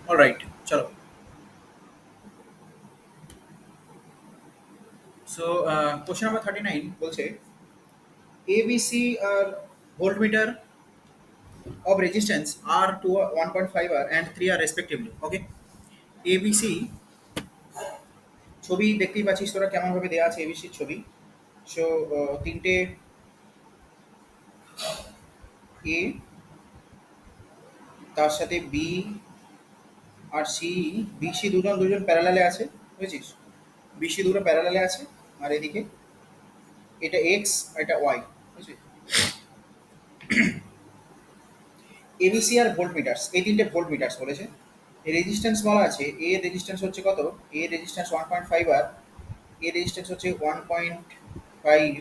Alright, চলো। So question number 39 বলছে ABC R voltmeter of resistance R to 1.5 R and 3 R respectively. Okay, ABC ছবি দেখতেই পাচ্ছিস তোরা কেমন ভাবে দেওয়া আছে এবিসির ছবি। সো তিনটে এ, তার সাথে বি আর সি। বিসি দুজন দুজন প্যারালালে আছে, বুঝেছিস? বিসি দুটো প্যারালালে আছে, আর এদিকে এটা এক্স আর এটা ওয়াই, বুঝছিস? এবিসি আর ভোল্ট মিটার্স, এই তিনটে ভোল্ট মিটার্স বলেছে। রেজিস্ট্যান্স বলা আছে, এ রেজিস্ট্যান্স হচ্ছে কত? এ রেজিস্ট্যান্স 1.5 আর এ রেজিস্ট্যান্স হচ্ছে 1.5,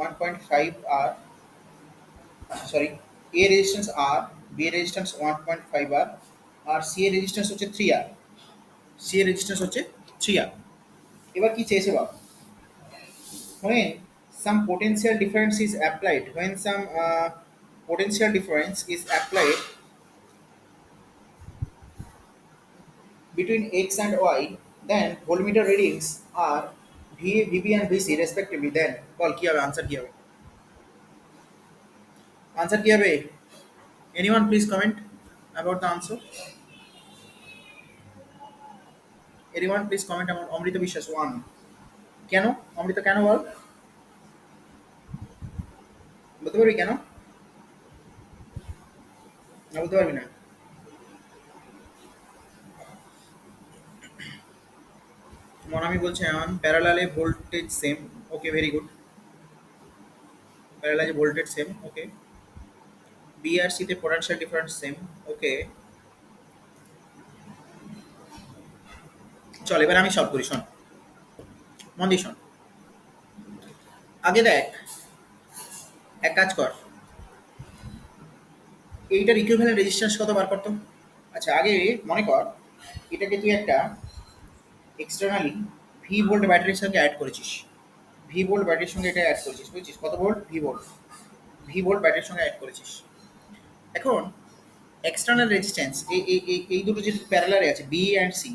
1.5 আর, সরি, এ রেজিস্ট্যান্স আর, বি এর রেজিস্ট্যান্স 1.5 আর সি এর রেজিস্ট্যান্স হচ্ছে 3 আর। সি এর রেজিস্ট্যান্স হচ্ছে 3 আর। এবার কি চেয়েছে বাবা? When some potential difference is applied, when some potential difference is applied between x and y, then voltmeter readings are VA, VB and VC respectively. Then বল কি হবে, আনসার কি হবে? আনসার কি হবে? Anyone please comment about the answer? Anyone please comment about অমৃত বিশ্বাস 1? কেন অমৃত, কেন বল, বলতে পারবি কেন? না, বলতে পারবি না? মনামি বলছে অন প্যারালালে voltage same. Okay, very good. প্যারালালে ভোল্টেজ সেম, ওকে। বি আর সিতে পোটেনশিয়াল ডিফারেন্স সেম, ওকে। চল এবার আমি সলভ করি, শোন, মন দিয়ে শোন। আগে দেখ, এক কাজ কর, এইটার ইকুইভ্যালেন্ট রেজিস্ট্যান্স কত বার করতো। আচ্ছা, আগে মনে কর এটাকে তুই একটা এক্সটার্নালি ভি ভোল্ট ব্যাটারির সঙ্গে অ্যাড করেছিস। ভি ভোল্ট ব্যাটারির সঙ্গে এটা অ্যাড করেছিস, বুঝছিস? কত volt? V volt. V volt ব্যাটারির সঙ্গে অ্যাড করেছিস। এখন এক্সটার্নাল রেজিস্ট্যান্স এই দুটো যে প্যারালারে আছে, বি অ্যান্ড সি,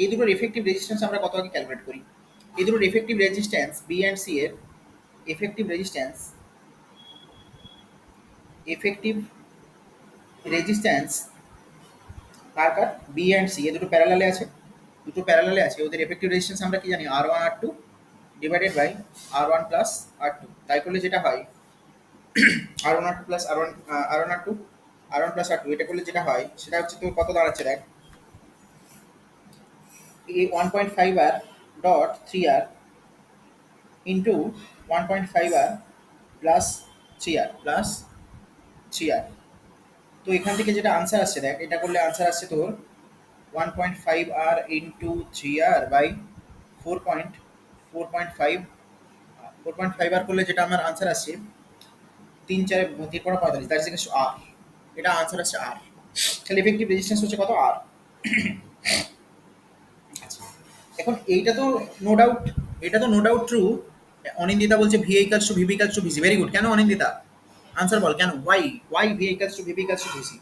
এই দুটোর এফেক্টিভ রেজিস্ট্যান্স আমরা কত আগে ক্যালকুলেট করি। এই দুটোর effective resistance B and C এর এফেক্টিভ রেজিস্ট্যান্স, এফেক্টিভ রেজিস্ট্যান্স কার কার? বি অ্যান্ড সি, এ দুটো প্যারালালে আছে, দুটো প্যারালালে আছে, ওদের এফেক্টিভ রেজিস্ট্যান্স আমরা কি জানি? R one R two divided by R one plus R two. তাই করলে যেটা হয়, R one R two plus R one, R one R two, R one plus R two, এটা করলে যেটা হয় সেটা হচ্ছে তোর কত দাঁড়াচ্ছে দেখ, এই 1.5 আর ডট 3 আর ইন্টু 1.5 আর প্লাস 3 আর প্লাস 3 আর। তো এখান থেকে যেটা আনসার আসছে দেখ, এটা করলে আনসার আসছে তোর 1.5 আর ইন্টু 3 আর বাই 4.5, 4.5 আর করলে যেটা আমার আনসার আসছে 3 4 3 45, দ্যাটস ইকুয়ালস টু আর। এটা আনসার আসছে আর। তাহলে এফেক্টিভ রেজিস্ট্যান্স হচ্ছে কত? আর। আচ্ছা, এখন এইটা তো নো ডাউট, এটা তো নো ডাউট ট্রু। অনিন্দিতা বলছে V equals to VB equals to VC. Very good. কেন অনিন্দিতা? আনসার বল কেন? Why V equals to VB equals to VC?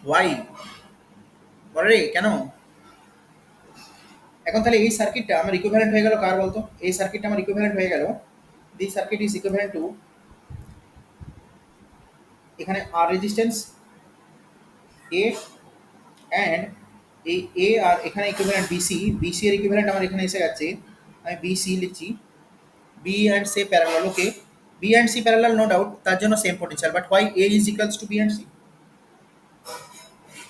Why বলে কেন? এখন তাহলে এই সার্কিটটা আমার ইকুইভ্যালেন্ট হয়ে গেল কার বলতো? এই সার্কিটটা আমার ইকুইভ্যালেন্ট হয়ে গেল, this circuit is equivalent to, এখানে আর রেজিস্ট্যান্স এ অ্যান্ড এই এ, আর এখানে ইকুইভ্যালেন্ট বিসি। বিসি এর ইকুইভ্যালেন্ট আমার এখানে এসে যাচ্ছে, আমি বিসি লিখছি। B and C parallel, okay. B and C parallel no doubt, তার জন্য same potential, but why A is equals to B and C?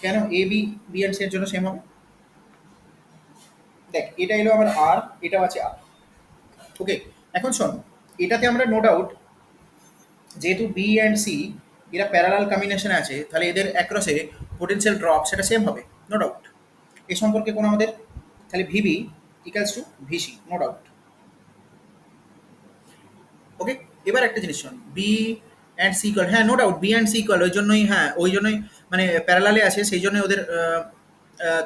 কেন A B, B and C এর জন্য সেম হবে? দেখ, এটা এলো আমার আর, এটাও আছে আর, ওকে। এখন শোন, এটাতে আমরা নো ডাউট, যেহেতু বি অ্যান্ড সি এরা প্যারালাল কম্বিনেশনে আছে, তাহলে এদের অ্যাক্রসে পোটেনশিয়াল ড্রপ সেটা সেম হবে, নো ডাউট। এ সম্পর্কে কোনো আমাদের, তাহলে VB equals to VC, no doubt, okay. এবার একটা জিনিস শোন, বি অ্যান্ড সি ইকুয়াল, হ্যাঁ no doubt B and C equal, ওই জন্যই, হ্যাঁ ওই জন্যই, মানে প্যারালালে আছে সেই জন্যই ওদের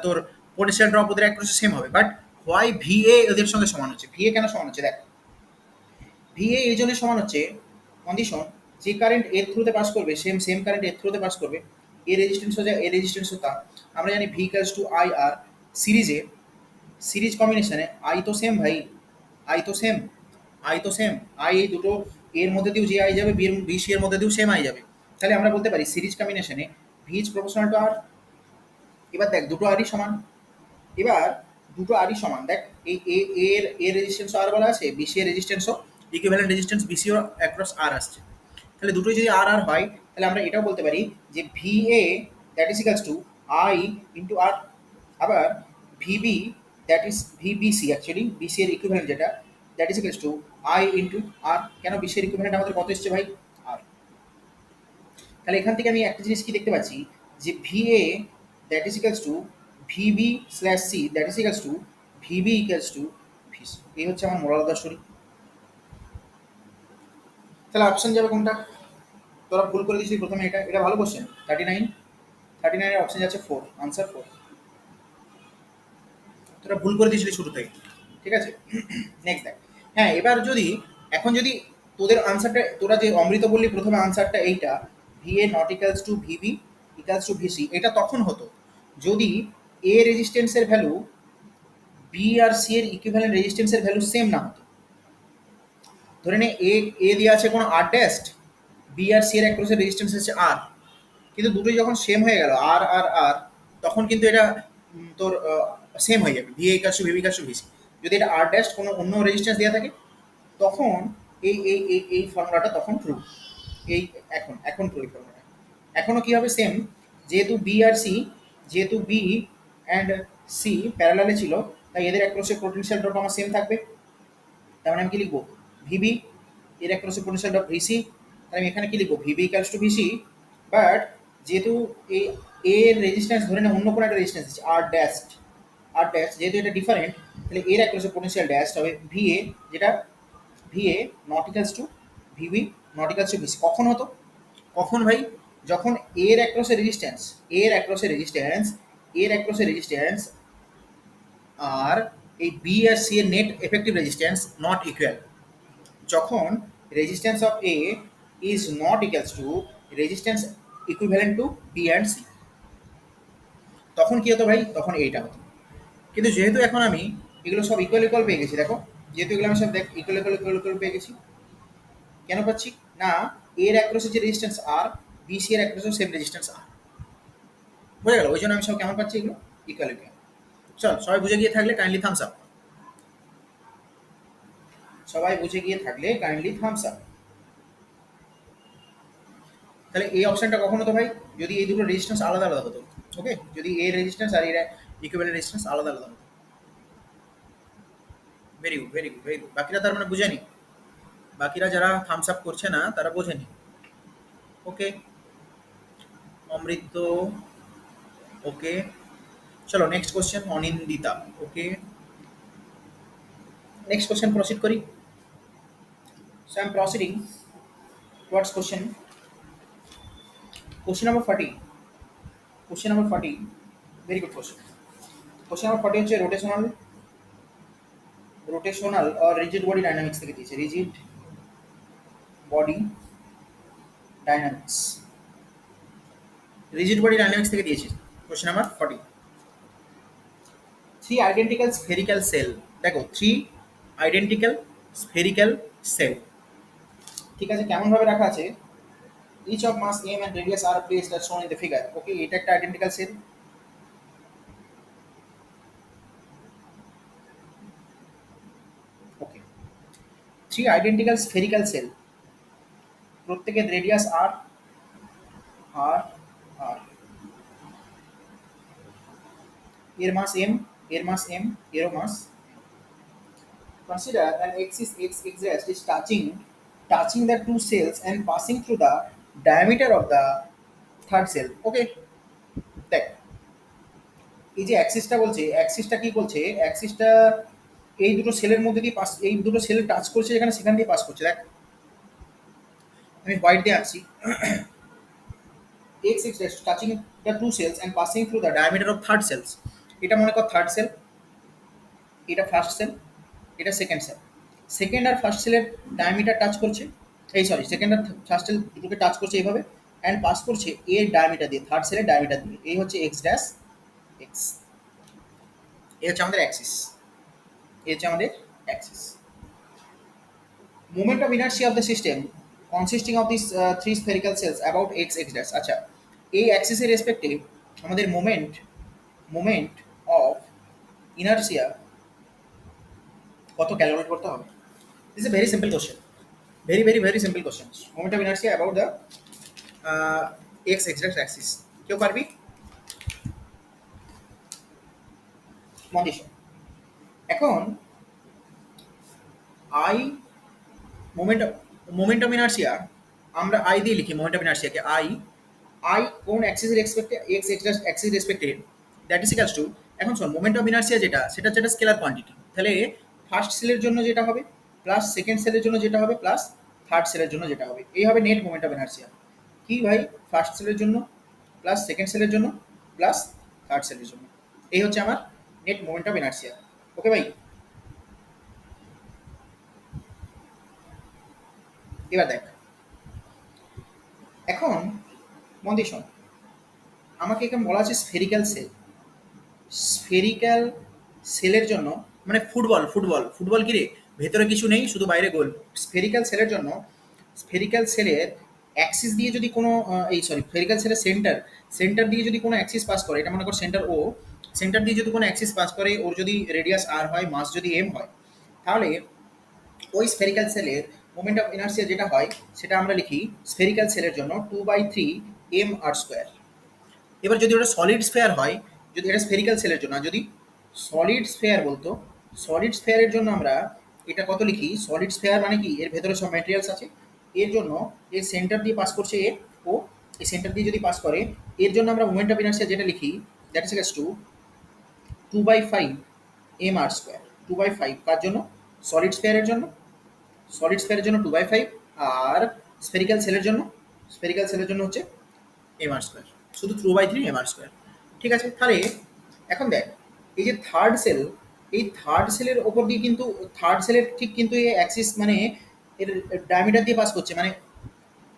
তোর পোটেনশিয়াল ড্রপ ওদের অ্যাক্রসে সেম হবে। বাট হোয়াই ভিএ ওদের সঙ্গে সমান হচ্ছে? ভিএ কেন সমান হচ্ছে দেখ, ভিএ এই জন্য সমান হচ্ছে, কন্ডিশন, যে কারেন্ট এর থ্রুতে পাস করবে সেম সেম কারেন্ট এর থ্রুতে পাস করবে, এ রেজিস্ট্যান্স हो जाए ए रेजिस्टेंस होता আমরা জানি ভি ইকুয়ালস টু আই আর সিরিজে সিরিজ কম্বিনেশনে আই তো সেম ভাই আই তো সেম আই তো সেম আই এই দুটো এর মধ্যে দিয়েও যে আই যাবে বি সি এর মধ্যে দিয়েও সেম আই যাবে তাহলে আমরা বলতে পারি সিরিজ কম্বিনেশনে ভি ইজ প্রপোর্শনাল টু আর এবার দেখ দুটো আরই সমান এবার দুটো আরই সমান দেখ এই এর রেজিস্ট্যান্স আর বলা আছে বিসি এর রেজিস্ট্যান্সও ইকুইভ্যালেন্ট রেজিস্ট্যান্স বিসিও অ্যাক্রস আর আসছে তাহলে দুটোই যদি আর আর হয় তাহলে আমরা এটাও বলতে পারি যে V A that is equals to I into R আবার VB that is VBC actually BC এর ইকুইভ্যালেন্ট যেটা that is equals to I into R কেন বিসি এর ইকুইভ্যালেন্ট আমাদের কত এসছে ভাই আর তাহলে এখান থেকে আমি একটা জিনিস কি দেখতে পাচ্ছি যে VA that is equals to VB slash C that is equals to VB equals to VC এই হচ্ছে আমার মোরাল অফ দ্য স্টোরি তাহলে অপশন যাবে কোনটা তোরা ভুল করে দিয়েছিলি প্রথমে এটা এটা ভালো কোশ্চেন 39 অপশন যাচ্ছে 4 আনসার 4 তোরা ভুল করে দিয়েছিলি শুরু থেকে ঠিক আছে নেক্সট দেখ হ্যাঁ এবার যদি এখন যদি তোদের আনসারটা তোরা যে অমৃত বললি প্রথমে আনসারটা এইটা V A not equals to VB equals to VC এটা তখন হতো যদি এ রেজিস্ট্যান্সের ভ্যালু বি আর সি এর ইকুইভ্যালেন্ট রেজিস্ট্যান্সের ভ্যালু সেম না হতো ধরে নে এ দেওয়া আছে কোনো আর ড্যাস্ট বি আর সি এর অ্যাক্রসের রেজিস্ট্যান্স হচ্ছে আর কিন্তু দুটোই যখন সেম হয়ে গেল আর আর আর তখন কিন্তু এটা তোর সেম হয়ে যাবে V equals to VB equals to VC যদি এটা আর ড্যাশ কোনো অন্য রেজিস্ট্যান্স দেওয়া থাকে তখন এই ফর্মুলাটা তখন ট্রু এই এখন ট্রু এই ফর্মুলাটা এখনও কী হবে সেম যেহেতু বি আর সি যেহেতু বি অ্যান্ড সি প্যারালালে ছিল তাই এদের অ্যাক্রসের পোটেনশিয়াল ড্রপ আমার সেম থাকবে তার মানে আমি কি লিখবো ভিবি এর অ্যাক্রসের পোটেনশিয়াল ড্রপ ভিসি তাহলে আমি এখানে কি লিখবো VB equals to VC but যেহেতু এই এর রেজিস্ট্যান্স ধরে না অন্য কোনো একটা রেজিস্ট্যান্স আছে আর ড্যাশ যেহেতু এটা ডিফারেন্ট তাহলে এর অ্যাক্রসের পোটেনশিয়াল ড্যাশ হবে ভিএ যেটা VA not equals to VB not equals to VC কখন হতো কখন ভাই যখন এর অ্যাক্রসের রেজিস্ট্যান্স আর এই বি আর সি এর net effective resistance not equal যখন resistance of A is not equals to resistance equivalent to B and C তখন কি হতো ভাই তখন এইটা হতো কিন্তু যেহেতু এখন আমি এগুলো সব ইকুয়াল পেয়ে গেছি দেখো যেহেতু এগুলো আমি সব দেখ ইকুয়াল পেয়ে গেছি কেন পাচ্ছি না এর অ্যাক্রসের যে রেজিস্ট্যান্স আর বিসি এর অ্যাক্রসের সেম রেজিস্ট্যান্স আর বুঝে গেল ওই জন্য আমি সব কেমন পাচ্ছি এগুলো ইকুয়াল চল সবাই বুঝে গিয়ে থাকলে কাইন্ডলি থামস আপ তাহলে এই অপশনটা কখন হতো ভাই যদি এই দুটো রেজিস্ট্যান্স আলাদা আলাদা হতো ওকে যদি এর রেজিস্ট্যান্স আর এর ইকুইভ্যালেন্ট রেজিস্ট্যান্স আলাদা আলাদা হতো ভেরি গুড বাকিরা তার মানে বুঝেনি বাকিরা যারা থামস আপ করছে না তারা বোঝেনি ওকে অমৃত ওকে চলো next question Anindita okay next question proceed করি so I am proceeding towards question number 40 very good question number 40 হচ্ছে রোটেশনাল আর রিজিড বডি ডাইনামিক্স থেকে দিয়েছে রিজিড বডি ডাইনামিক্স থেকে দিয়েছে question number 40 three identical spherical shell দেখো three identical spherical shell ঠিক আছে কেমন ভাবে রাখা আছে each of mass m and radius are placed as shown in the figure okay এটা একটা identical cell okay three identical spherical cell প্রত্যেকের রেডিয়াস আর আর আর এর মাস m এরও মাস consider an axis x axis is touching the two cells and passing through the diameter of the third cell okay দেখ এই যে অ্যাক্সিসটা বলছে অ্যাক্সিসটা কি বলছে অ্যাক্সিসটা এই দুটো সেলের মধ্যে দিয়ে পাস এই দুটো সেল টাচ করছে যেখানে সেখান দিয়ে পাস করছে দেখ আমি হোয়াইট দিয়ে আঁকছি x is touching the two cells and passing through the diameter of third cells এটা মনে কর থার্ড সেল এটা ফার্স্ট সেল এটা সেকেন্ড আর ফার্স্ট সেলের ডায়ামিটার টাচ করছে এই সরি সেকেন্ড আর ফার্স্ট সেল দুটোকে টাচ করছে এইভাবে অ্যান্ড পাস করছে এর ডায়ামিটার দিয়ে, থার্ড সেলের ডায়ামিটার দিয়ে। এই হচ্ছে এক্স ড্যাশ এক্স, এই হচ্ছে আমাদের অ্যাক্সিস, এই হচ্ছে আমাদের Axis. Moment of inertia of the system consisting of these three spherical cells about x x dash। আচ্ছা, এই অ্যাক্সিসের রেসপেক্টে আমাদের মোমেন্ট অফ ইনার্সিয়া কত ক্যালকুলেট করতে হবে? This is a very simple question, very simple question. Moment of inertia about the X X dash axis, কেউ পারবি? মনীষ, এখন আই মোমেন্টাম ইনার্সিয়া আমরা আই দিয়ে লিখি, মোমেন্টাম ইনার্সিয়াকে আই কোন অ্যাক্সিস রেসপেক্টে, এক্স এক্স অ্যাক্সিস রেসপেক্টে, দ্যাট ইজ ইকুয়ালস টু, এখন শোন মোমেন্টাম ইনার্সিয়া যেটা, সেটা হচ্ছে একটা স্কেলার কোয়ান্টিটি। তাহলে ফার্স্ট সেলের জন্য যেটা হবে প্লাস সেকেন্ড সেলের জন্য যেটা হবে প্লাস থার্ড সেলের জন্য যেটা হবে, এই হবে নেট মোমেন্টাম ইনার্সিয়া। কি ভাই? ফার্স্ট সেলের জন্য প্লাস সেকেন্ড সেলের জন্য প্লাস থার্ড সেলের জন্য, এই হচ্ছে আমার নেট মোমেন্টাম ইনার্সিয়া। ওকে ভাই, এবার দেখ, এখন মন দিয়ে শোন, আমাকে এখানে বলা আছে স্ফেরিক্যাল সেল। স্ফেরিক্যাল সেলের জন্য মানে ফুটবল কি রে, ভেতরে কিছু নেই, শুধু বাইরে গোল। স্ফেরিক্যাল সেলের জন্য, স্ফেরিক্যাল সেলের অ্যাক্সিস দিয়ে যদি কোনো স্ফেরিক্যাল সেলের সেন্টার দিয়ে যদি কোনো অ্যাক্সিস পাস করে, এটা মনে কর সেন্টার ও, সেন্টার দিয়ে যদি কোনো অ্যাক্সিস পাস করে, ওর যদি রেডিয়াস আর হয়, মাস যদি এম হয়, তাহলে ওই স্ফেরিক্যাল সেলের মোমেন্ট অফ ইনার্সিয়া যেটা হয় সেটা আমরা লিখি স্ফেরিক্যাল সেলের জন্য 2/3 m r²। এবার যদি ওটা সলিড স্ফেয়ার হয়, যদি এটা স্ফেরিক্যাল সেলের জন্য, আর যদি সলিড স্ফেয়ার বলতো, সলিড স্ফেয়ারের জন্য আমরা এটা কত লিখি? সলিড স্ফেয়ার মানে কি, এর ভেতরে সব ম্যাটেরিয়ালস আছে, এর জন্য এর সেন্টার দিয়ে পাস করছে এ, ও এই সেন্টার দিয়ে যদি পাস করে, এর জন্য আমরা মোমেন্ট অফ ইনার্সিয়া যেটা লিখি, that is equals two 2/5 m r²। 2/5 কার জন্য? সলিড স্ফেয়ারের জন্য, সলিড স্ফেয়ারের জন্য 2/5, আর স্ফেরিক্যাল সেলের জন্য, স্ফেরিক্যাল সেলের জন্য হচ্ছে m r², শুধু 2/3 m r²। ঠিক আছে, তাহলে এখন দেখ, এই যে থার্ড সেল, এই থার্ড সেলের ওপর দিয়ে কিন্তু, থার্ড সেলের ঠিক কিন্তু এই অ্যাক্সিস মানে এর ডায়ামিটার দিয়ে পাস করছে মানে,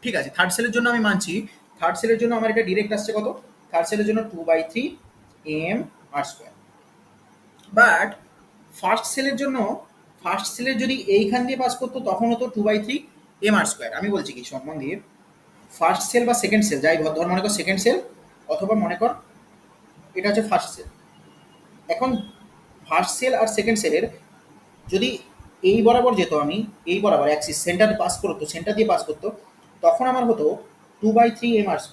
ঠিক আছে থার্ড সেলের জন্য আমি মানছি, থার্ড সেলের জন্য আমার এটা ডিরেক্ট আসছে কত, থার্ড সেলের জন্য 2/3 m r²। বাট ফার্স্ট সেলের জন্য, ফার্স্ট সেলের যদি এইখান দিয়ে পাস করতো তখন হতো 2/3 m r²। আমি বলছি কি সম্মান দিয়ে, ফার্স্ট সেল বা সেকেন্ড সেল যাই ধর, মনে কর সেকেন্ড সেল, অথবা মনে কর এটা হচ্ছে ফার্স্ট সেল। এখন ফার্স্ট সেল আর সেকেন্ড সেলের যদি এই বরাবর যেত, আমি এই বরাবর অ্যাক্সিস সেন্টার পাস করতো, সেন্টার দিয়ে পাস করতো, তখন আমার হতো 2/3 m r²।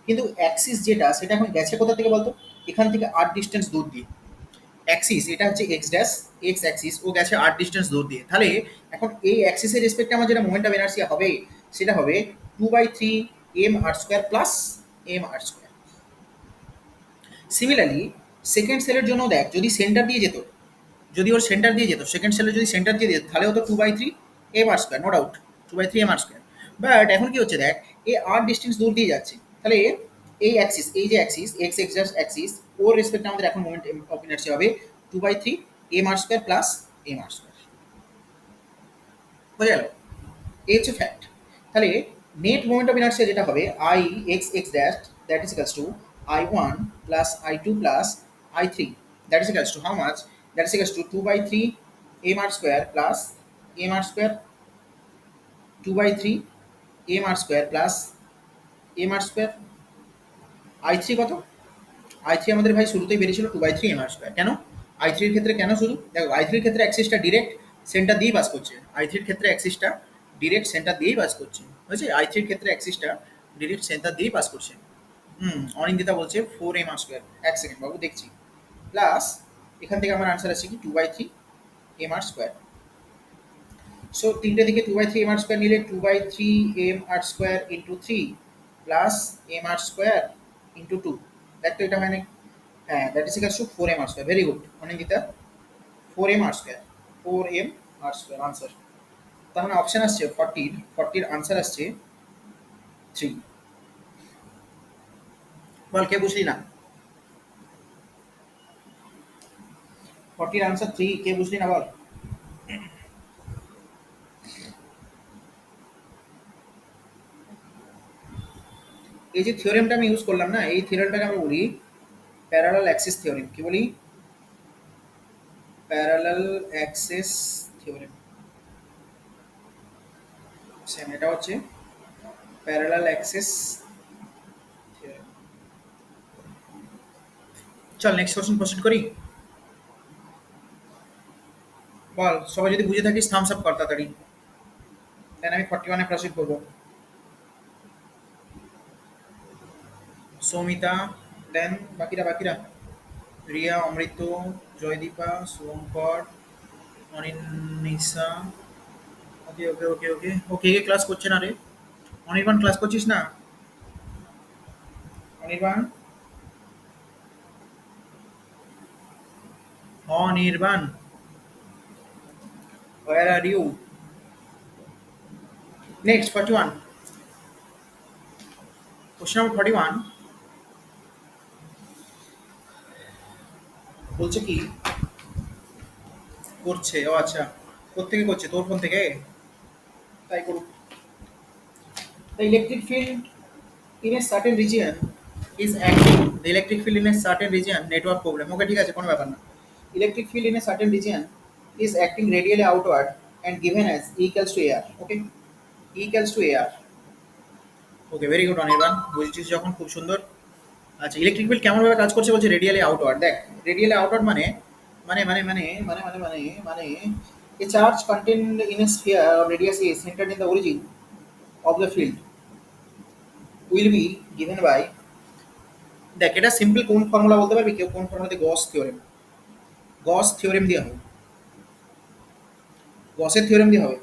কিন্তু অ্যাক্সিস যেটা, সেটা এখন গেছে কোথা থেকে বলতো? এখান থেকে 8 ডিস্টেন্স দূর দিয়ে। অ্যাক্সিস এটা হচ্ছে এক্স ড্যাশ এক্স অ্যাক্সিস, ও গেছে 8 ডিস্টেন্স দূর দিয়ে। তাহলে এখন এই অ্যাক্সিসের রেসপেক্টে আমার যেটা মোমেন্ট অফ ইনার্সিয়া হবে, সেটা হবে 2/3 m r² plus m r²। Similarly second সেলের জন্য দেখ, যদি সেন্টার দিয়ে যেত, যদি ওর সেন্টার দিয়ে যেত, সেকেন্ড সেলে যদি সেন্টার দিয়ে যেত, তাহলে হতো 2/3 m r², no doubt 2/3 m r²। But এখন কি হচ্ছে দেখ, এই 8 ডিস্টেন্স দূর দিয়ে যাচ্ছে, তাহলে এই অ্যাক্সিস, এই যে অ্যাক্সিস এক্স এক্স অ্যাক্সিস, ওর রেসপেক্টে আমাদের এখন মোমেন্ট অফ ইনার্সিয়া হবে 2/3 m r² plus m r²। বোঝা গেল? এই হচ্ছে ফ্যাক্ট। তাহলে নেট মোমেন্ট অফ ইনার্সিয়া যেটা হবে I x X dash, that is equals two I1 plus I2 plus I3, that is equals to how much? That is equals two 2/3 m r² plus m r², 2/3 m r² plus m r²। I3 কত? I3 আমাদের ভাই শুরুতেই বেরিয়েছিল 2/3 m r²। কেন I3 এর ক্ষেত্রে, কেন শুধু দেখো, I3 এর ক্ষেত্রে অ্যাক্সিসটা ডিরেক্ট সেন্টার দিয়েই পাস করছে, I3 এর ক্ষেত্রে অ্যাক্সিসটা ডিরেক্ট সেন্টার দিয়েই পাস করছে, বুঝেছি? I3 এর ক্ষেত্রে অ্যাক্সিসটা ডিরেক্ট সেন্টার দিয়েই পাস করছে। অনিন্দিতা বলছে 4 m r², এক সেকেন্ড বাবু দেখছি। প্লাস এখান থেকে আমার আনসার আসছে কি 2/3 m r²। সো তিনটে দিকে 2/3 m r² নিলে 2/3 m r² into 3 plus m r² into 2, দেখ তো এটা হয় না? হ্যাঁ, that is equals two 4 m r²। Very good Anindita, 4 m r², 4 m r² answer. তার মানে অপশন আসছে 40 আনসার আসছে 3। বল কে বুঝলি না? 40 আনসার 3, কে বুঝলি না বল? এই যে থিওরেমটা আমি ইউজ করলাম না, এই থিওরেমটাকে আমরা বলি প্যারালাল অ্যাক্সিস থিওরেম। কি বলি? Parallel Axis theorem. সেম, এটা হচ্ছে প্যারালাল অ্যাক্সিস থিওরেম। চল নেক্সট কোশ্চেন প্রসিড করি। বল, সবাই যদি বুঝে থাকিস থামস আপ কর তাড়াতাড়ি, দেন আমি 41-এ প্রসিড করবো। সৌমিতা, দেন বাকিরা বাকিরা, রিয়া, অমৃত, জয়দীপা, শুভঙ্কর, অনিন্দিসা। ওকে ওকে ওকে ওকে ওকে, কে ক্লাস করছে না রে? অনির্বাণ ক্লাস করছিস না? Anirban, Anirban, where are you? Next 41, question number 41 বলছে কি করছে, ও আচ্ছা, কোত্থেকে করছে? তোর ফোন থেকে? তাই করুক। The electric field in a certain region is acting, the electric field in a certain region network problem, ওকে ঠিক আছে, কোনো ব্যাপার না। Electric field in a certain region is acting radially outward and given as E equals to AR, okay, E equals to AR, okay very good Anirban, বুঝছিস যখন, খুব সুন্দর। আচ্ছা, ইলেকট্রিক ফিল্ড কেমন ভাবে কাজ করছে বলছে? Radially outward. দেখ, রেডিয়ালি আউটওয়ার্ড মানে মানে মানে মানে মানে মানে মানে মানে a charge contained in a sphere of radius a centered in the origin of the field will be given by, দেখ এটা সিম্পল কোন ফর্মুলা বলতে পারবি কেউ? কোন ফর্মুলাতে? গস থিওরেম। গস থিওরেম দিয়ে হবে, গসের থিওরেম দিয়ে হবে।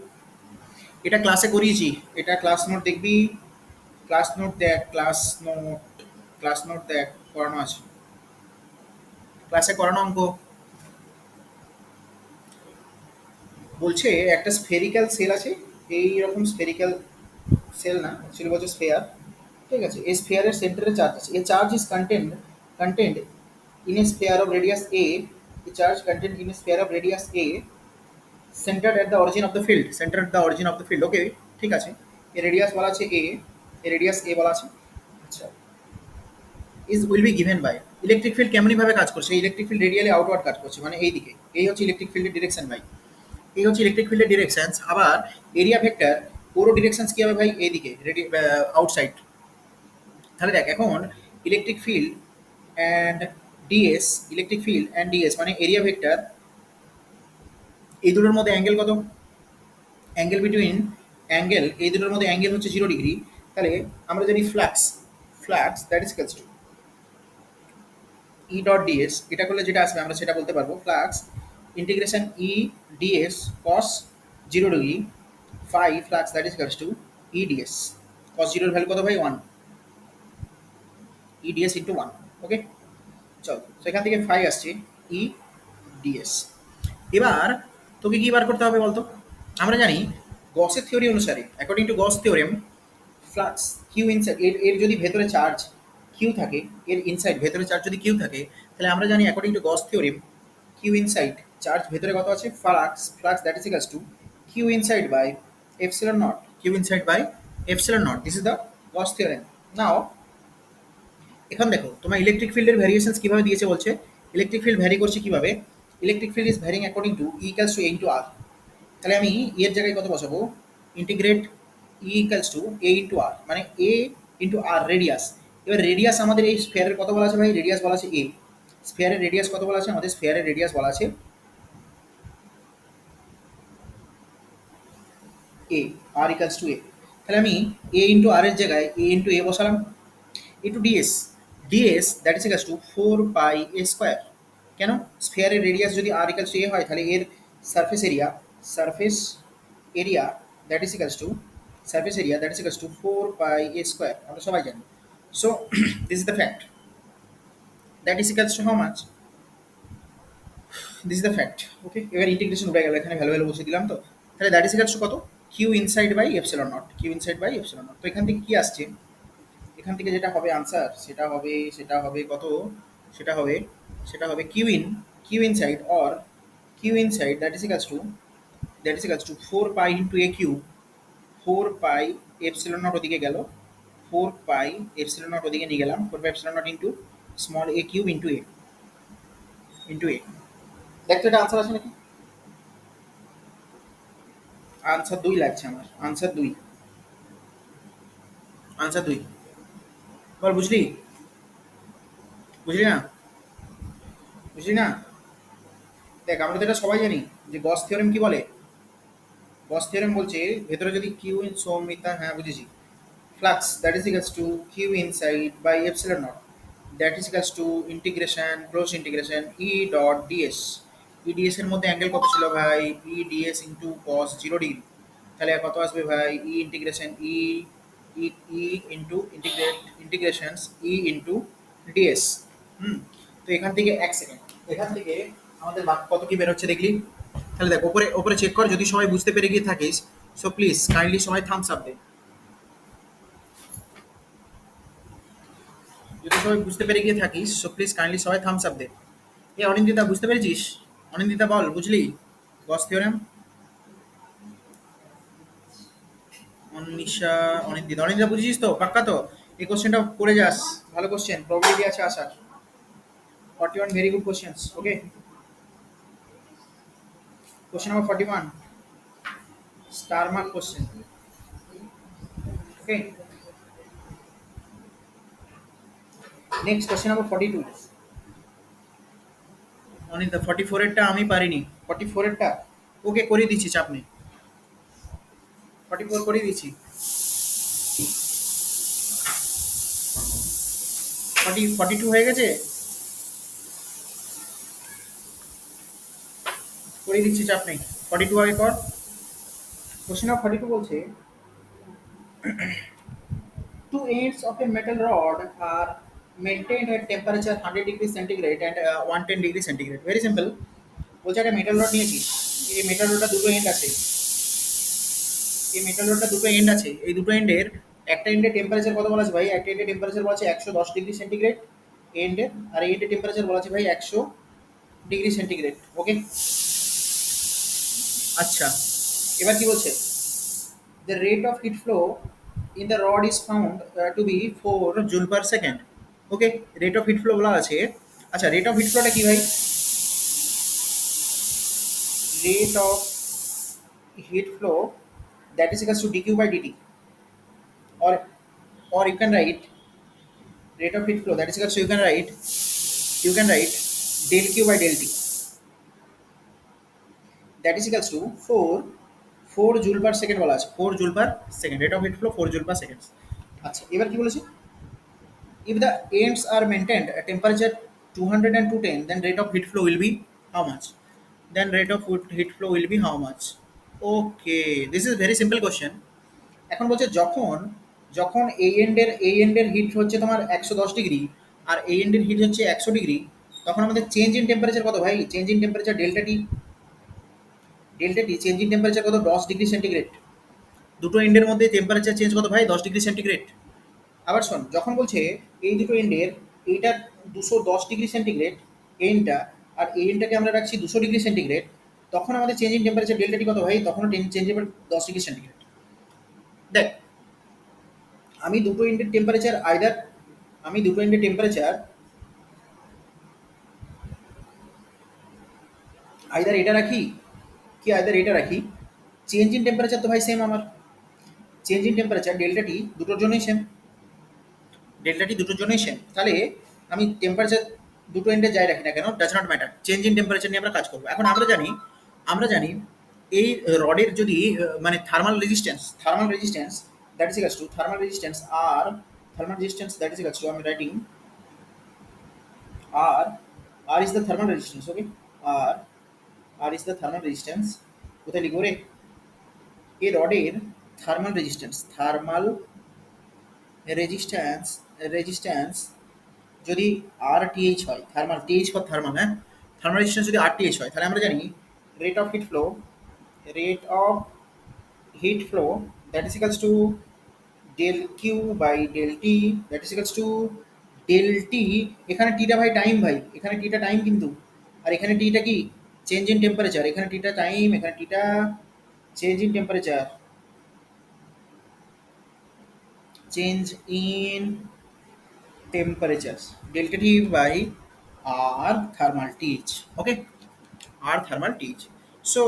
এটা ক্লাসে করিয়েছি, এটা ক্লাস নোট দেখবি, ক্লাস নোট দেখ, ক্লাস নোট, ক্লাস নোট দেখ, করানো আছে, ক্লাসে করানো অঙ্ক। বলছে একটা স্ফেরিক্যাল সেল আছে, এই রকম স্ফেরিক্যাল সেল না, অ্যাকচুয়ালি বলছে স্ফেয়ার, ঠিক আছে? এই স্ফেয়ারের সেন্টারে চার্জ আছে, a charge is content in a sphere of radius a, a charge content in a sphere of radius a centred at the origin of the field, centre at the origin of the field, okay ঠিক আছে। এ radius বলা আছে এ, এ radius এ বলা আছে। আচ্ছা, is will be given by, electric field কেমনই ভাবে কাজ করছে? ইলেকট্রিক ফিল্ড রেডিয়ালি আউটওয়ার্ড কাজ করছে, মানে এই দিকে, এই হচ্ছে ইলেকট্রিক ফিল্ডের ডিরেকশন ভাই, এই হচ্ছে ইলেকট্রিক ফিল্ডের ডিরেকশন। আবার এরিয়া ভেক্টর পুরো ডিরেকশন কি হবে ভাই? এইদিকে, আউটসাইড। তাহলে দেখ এখন electric field and DS, electric field and DS মানে এরিয়া ভেক্টর, এই দুটোর মধ্যে অ্যাঙ্গেল কত? অ্যাঙ্গেল বিটুইন, অ্যাঙ্গেল এই দুটোর মধ্যে অ্যাঙ্গেল হচ্ছে 0 ডিগ্রি। তাহলে আমরা জানি flux, flux that is equals to E dot DS, এটা করলে যেটা আসবে আমরা সেটা বলতে পারবো, flux integration E DS cos 0 degree phi flux that is equals to E DS, cos জিরোর ভ্যালু কত ভাই? 1, ই ডিএস ইন্টু 1, ওকে। চল, সেখান থেকে ফাই আসছে ই ডিএস। এবার তোকে কি বার করতে হবে বলতো? আমরা জানি গসের থিওরি অনুসারে, according to Gauss theorem, flux Q inside, এর যদি ভেতরে চার্জ কিউ থাকে, এর ইনসাইড ভেতরে চার্জ যদি কিউ থাকে, তাহলে আমরা জানি according to Gauss theorem Q inside charge ভেতরে কত আছে? Flux, flux that is equals to Q inside by epsilon not, Q inside by epsilon not, this is the Gauss theorem. Now এখন দেখো তোমার ইলেকট্রিক ফিল্ডের ভ্যারিয়েশনস কিভাবে দিয়েছে বলছে, ইলেকট্রিক ফিল্ড ভ্যারি করছে কিভাবে? Electric field is varying according to E equals to a into r. তাহলে আমি এর জায়গায় কত বসাবো? Integrate E equals to a into r, মানে এ ইন্টু আর রেডিয়াস। এবার রেডিয়াস আমাদের এই স্ফেয়ারের কত বলা আছে ভাই? রেডিয়াস বলা আছে এ। স্ফেয়ারের রেডিয়াস কত বলা আছে? আমাদের স্ফেয়ারের রেডিয়াস বলা আছে এ, আর ইকুয়ালস টু এ। তাহলে আমি এ ইন্টু আর এর জায়গায় এ ইন্টু এ বসালাম, into DS, DS that is equals to 4 pi a square. কেন? স্ফেয়ারের রেডিয়াস যদি আর ইকুয়ালস টু এ হয়, তাহলে এর surface area, surface area that is equals to, surface area that is equals to 4 pi a square, আমরা সবাই জানি। So this is the fact, that is equals to how much? This is the fact, okay. এবার integration উঠে গেল, এখানে value value বসে দিলাম তো। তাহলে দ্যাট ইজ ইকুয়ালস টু কত? Q inside by epsilon not, Q inside by epsilon not. তো এখান থেকে কি আসছে? এখান থেকে যেটা হবে আনসার, সেটা হবে কত? সেটা হবে, সেটা হবে Q in, Q inside or Q inside that is equals to, that is equals to 4 pi into A Q, 4 pi epsilon not ওদিকে গেল, 4 pi epsilon নট ওদিকে নিয়ে গেলাম 4 pi epsilon not into small a cube into a দেখতো এটা answer আছে নাকি answer 2 লাগছে আমার আনসার 2 বল বুঝলি বুঝলি না বুঝলি না দেখ আমরা তো এটা সবাই জানি যে গস থিওরেম কি বলে গস থিওরেম বলছে ভেতরে যদি কিউ ইন সৌমিতা হ্যাঁ বুঝেছি flux that is equals to q inside by epsilon naught that is equals to integration close integration e dot ds e ds এর মধ্যে অ্যাঙ্গেল কত ছিল ভাই e ds into cos 0 degree তাহলে আর কত আসবে ভাই e integration e e into integrations e into ds তো এখান থেকে 1 সেকেন্ড এখান থেকে আমাদের কত কি বের হচ্ছে দেখলি তাহলে দেখ উপরে উপরে চেক কর যদি সবাই বুঝতে পেরে গিয়ে থাকিস সো প্লিজ কাইন্ডলি সবাই থামস আপ দে যদি সবাই বুঝতে পেরে গিয়ে থাকিস সো প্লিজ কাইন্ডলি সবাই থামস আপ দে এ অনিন্দিতা বুঝতে পেরেছিস অনিন্দিতা বল বুঝলি গস থিওরেম অনিশা অনিন্দিতা অনিন্দিতা বুঝেছিস তো পাক্কা তো এই কোশ্চেনটা করে যাস ভালো কোশ্চেন প্রবাবিলিটি আছে আসার 41 very good questions okay question number 41 star mark question okay next question number 42 Anindita 44 এরটা আমি পারিনি 44 এরটা ওকে করে দিচ্ছি চাপ নেই 44 করে দিচ্ছি 42 হয়ে গেছে করে দিচ্ছি চাপ নেই 42 আগে কর কোশ্চেন নাম্বার 42 বলছে two ends of a metal rod are maintained at temperature 100 degree centigrade and 110 degree centigrade. Very simple. বলছে একটা মেটাল রড নিয়েছিস এই মেটাল রডটা দুটো এন্ড আছে এই দুটো এন্ডের একটা এন্ডের টেম্পারেচার কত বলা আছে ভাই একটা এন্ডের টেম্পারেচার বলা আছে 110 ডিগ্রি সেন্টিগ্রেড এন্ডের আর এই এন্ডের টেম্পারেচার বলা আছে ভাই 100 ডিগ্রি সেন্টিগ্রেড ওকে আচ্ছা এবার কি বলছে the rate of heat flow in the rod is found to be 4 joule per second okay rate of heat flow বলা আছে আচ্ছা রেট অফ হিট ফ্লোটা কি ভাই rate of heat flow that is equals to dq by dt or you can write rate of heat flow that is equals to you can write del q by del t that is equals to 4 joule per second বলা আছে 4 joule per second rate of heat flow 4 joule per second আচ্ছা এবার কি বলেছে if the ends are maintained at temperature 200 and 210 then rate of heat flow will be how much then rate of heat flow will be how much okay this is very simple question এখন বলছে যখন যখন এই এন্ডের hit হচ্ছে তোমার 110 degree আর এই এন্ডের hit হচ্ছে 100 degree তখন আমাদের চেঞ্জ ইন টেম্পারেচার কত ভাই change in temperature delta T change in temperature কত 10 ডিগ্রি সেন্টিগ্রেড দুটো এন্ডের মধ্যে টেম্পারেচার চেঞ্জ কত ভাই 10 ডিগ্রি সেন্টিগ্রেড আবার শোন যখন বলছে এই দুটো এন্ডের এইটা 210 ডিগ্রি সেন্টিগ্রেড এন্ডটা আর এই এন্ডটাকে আমরা রাখছি 200 ডিগ্রি সেন্টিগ্রেড তখন আমাদের চেঞ্জ ইন টেম্পারেচার ডেল্টা টি কত ভাই তখন চেঞ্জ হবে 10 ডিগ্রি সেন্টিগ্রেড দেখ আমি দুটো এন্ডের টেম্পারেচার আমি দুটো এন্ডের টেম্পারেচার আইদার এটা রাখি কি আইদার এটা রাখি চেঞ্জ ইন টেম্পারেচার তো ভাই সেম আমার চেঞ্জ ইন টেম্পারেচার ডেল্টা টি দুটোর জন্যই সেম তাহলে আমি টেম্পারেচার দুটো এন্ডে যাই রাখি না কেন does not matter change in temperature নিয়ে আমরা কাজ করবো এখন আমরা জানি এই রডের যদি মানে thermal resistance that is equals to thermal resistance that is equals to আমি writing R R is the thermal resistance okay R R is the thermal resistance কোথায় লিখবো রে এই রডের থার্মাল রেজিস্ট্যান্স যদি আর টিএইচ হয় থার্মাল টিএইচ ফর থার্মাল হ্যাঁ thermal resistance যদি আর টিএইচ হয় তাহলে আমরা জানি rate of heat flow that is equals to del Q by del T that is equals to del T এখানে টিটা ভাই টাইম ভাই এখানে টিটা টাইম কিন্তু আর এখানে টিটা কি চেঞ্জ ইন টেম্পারেচার এখানে টিটা টাইম এখানে change in temperatures delta T by R thermal TH. Okay, R thermal TH. So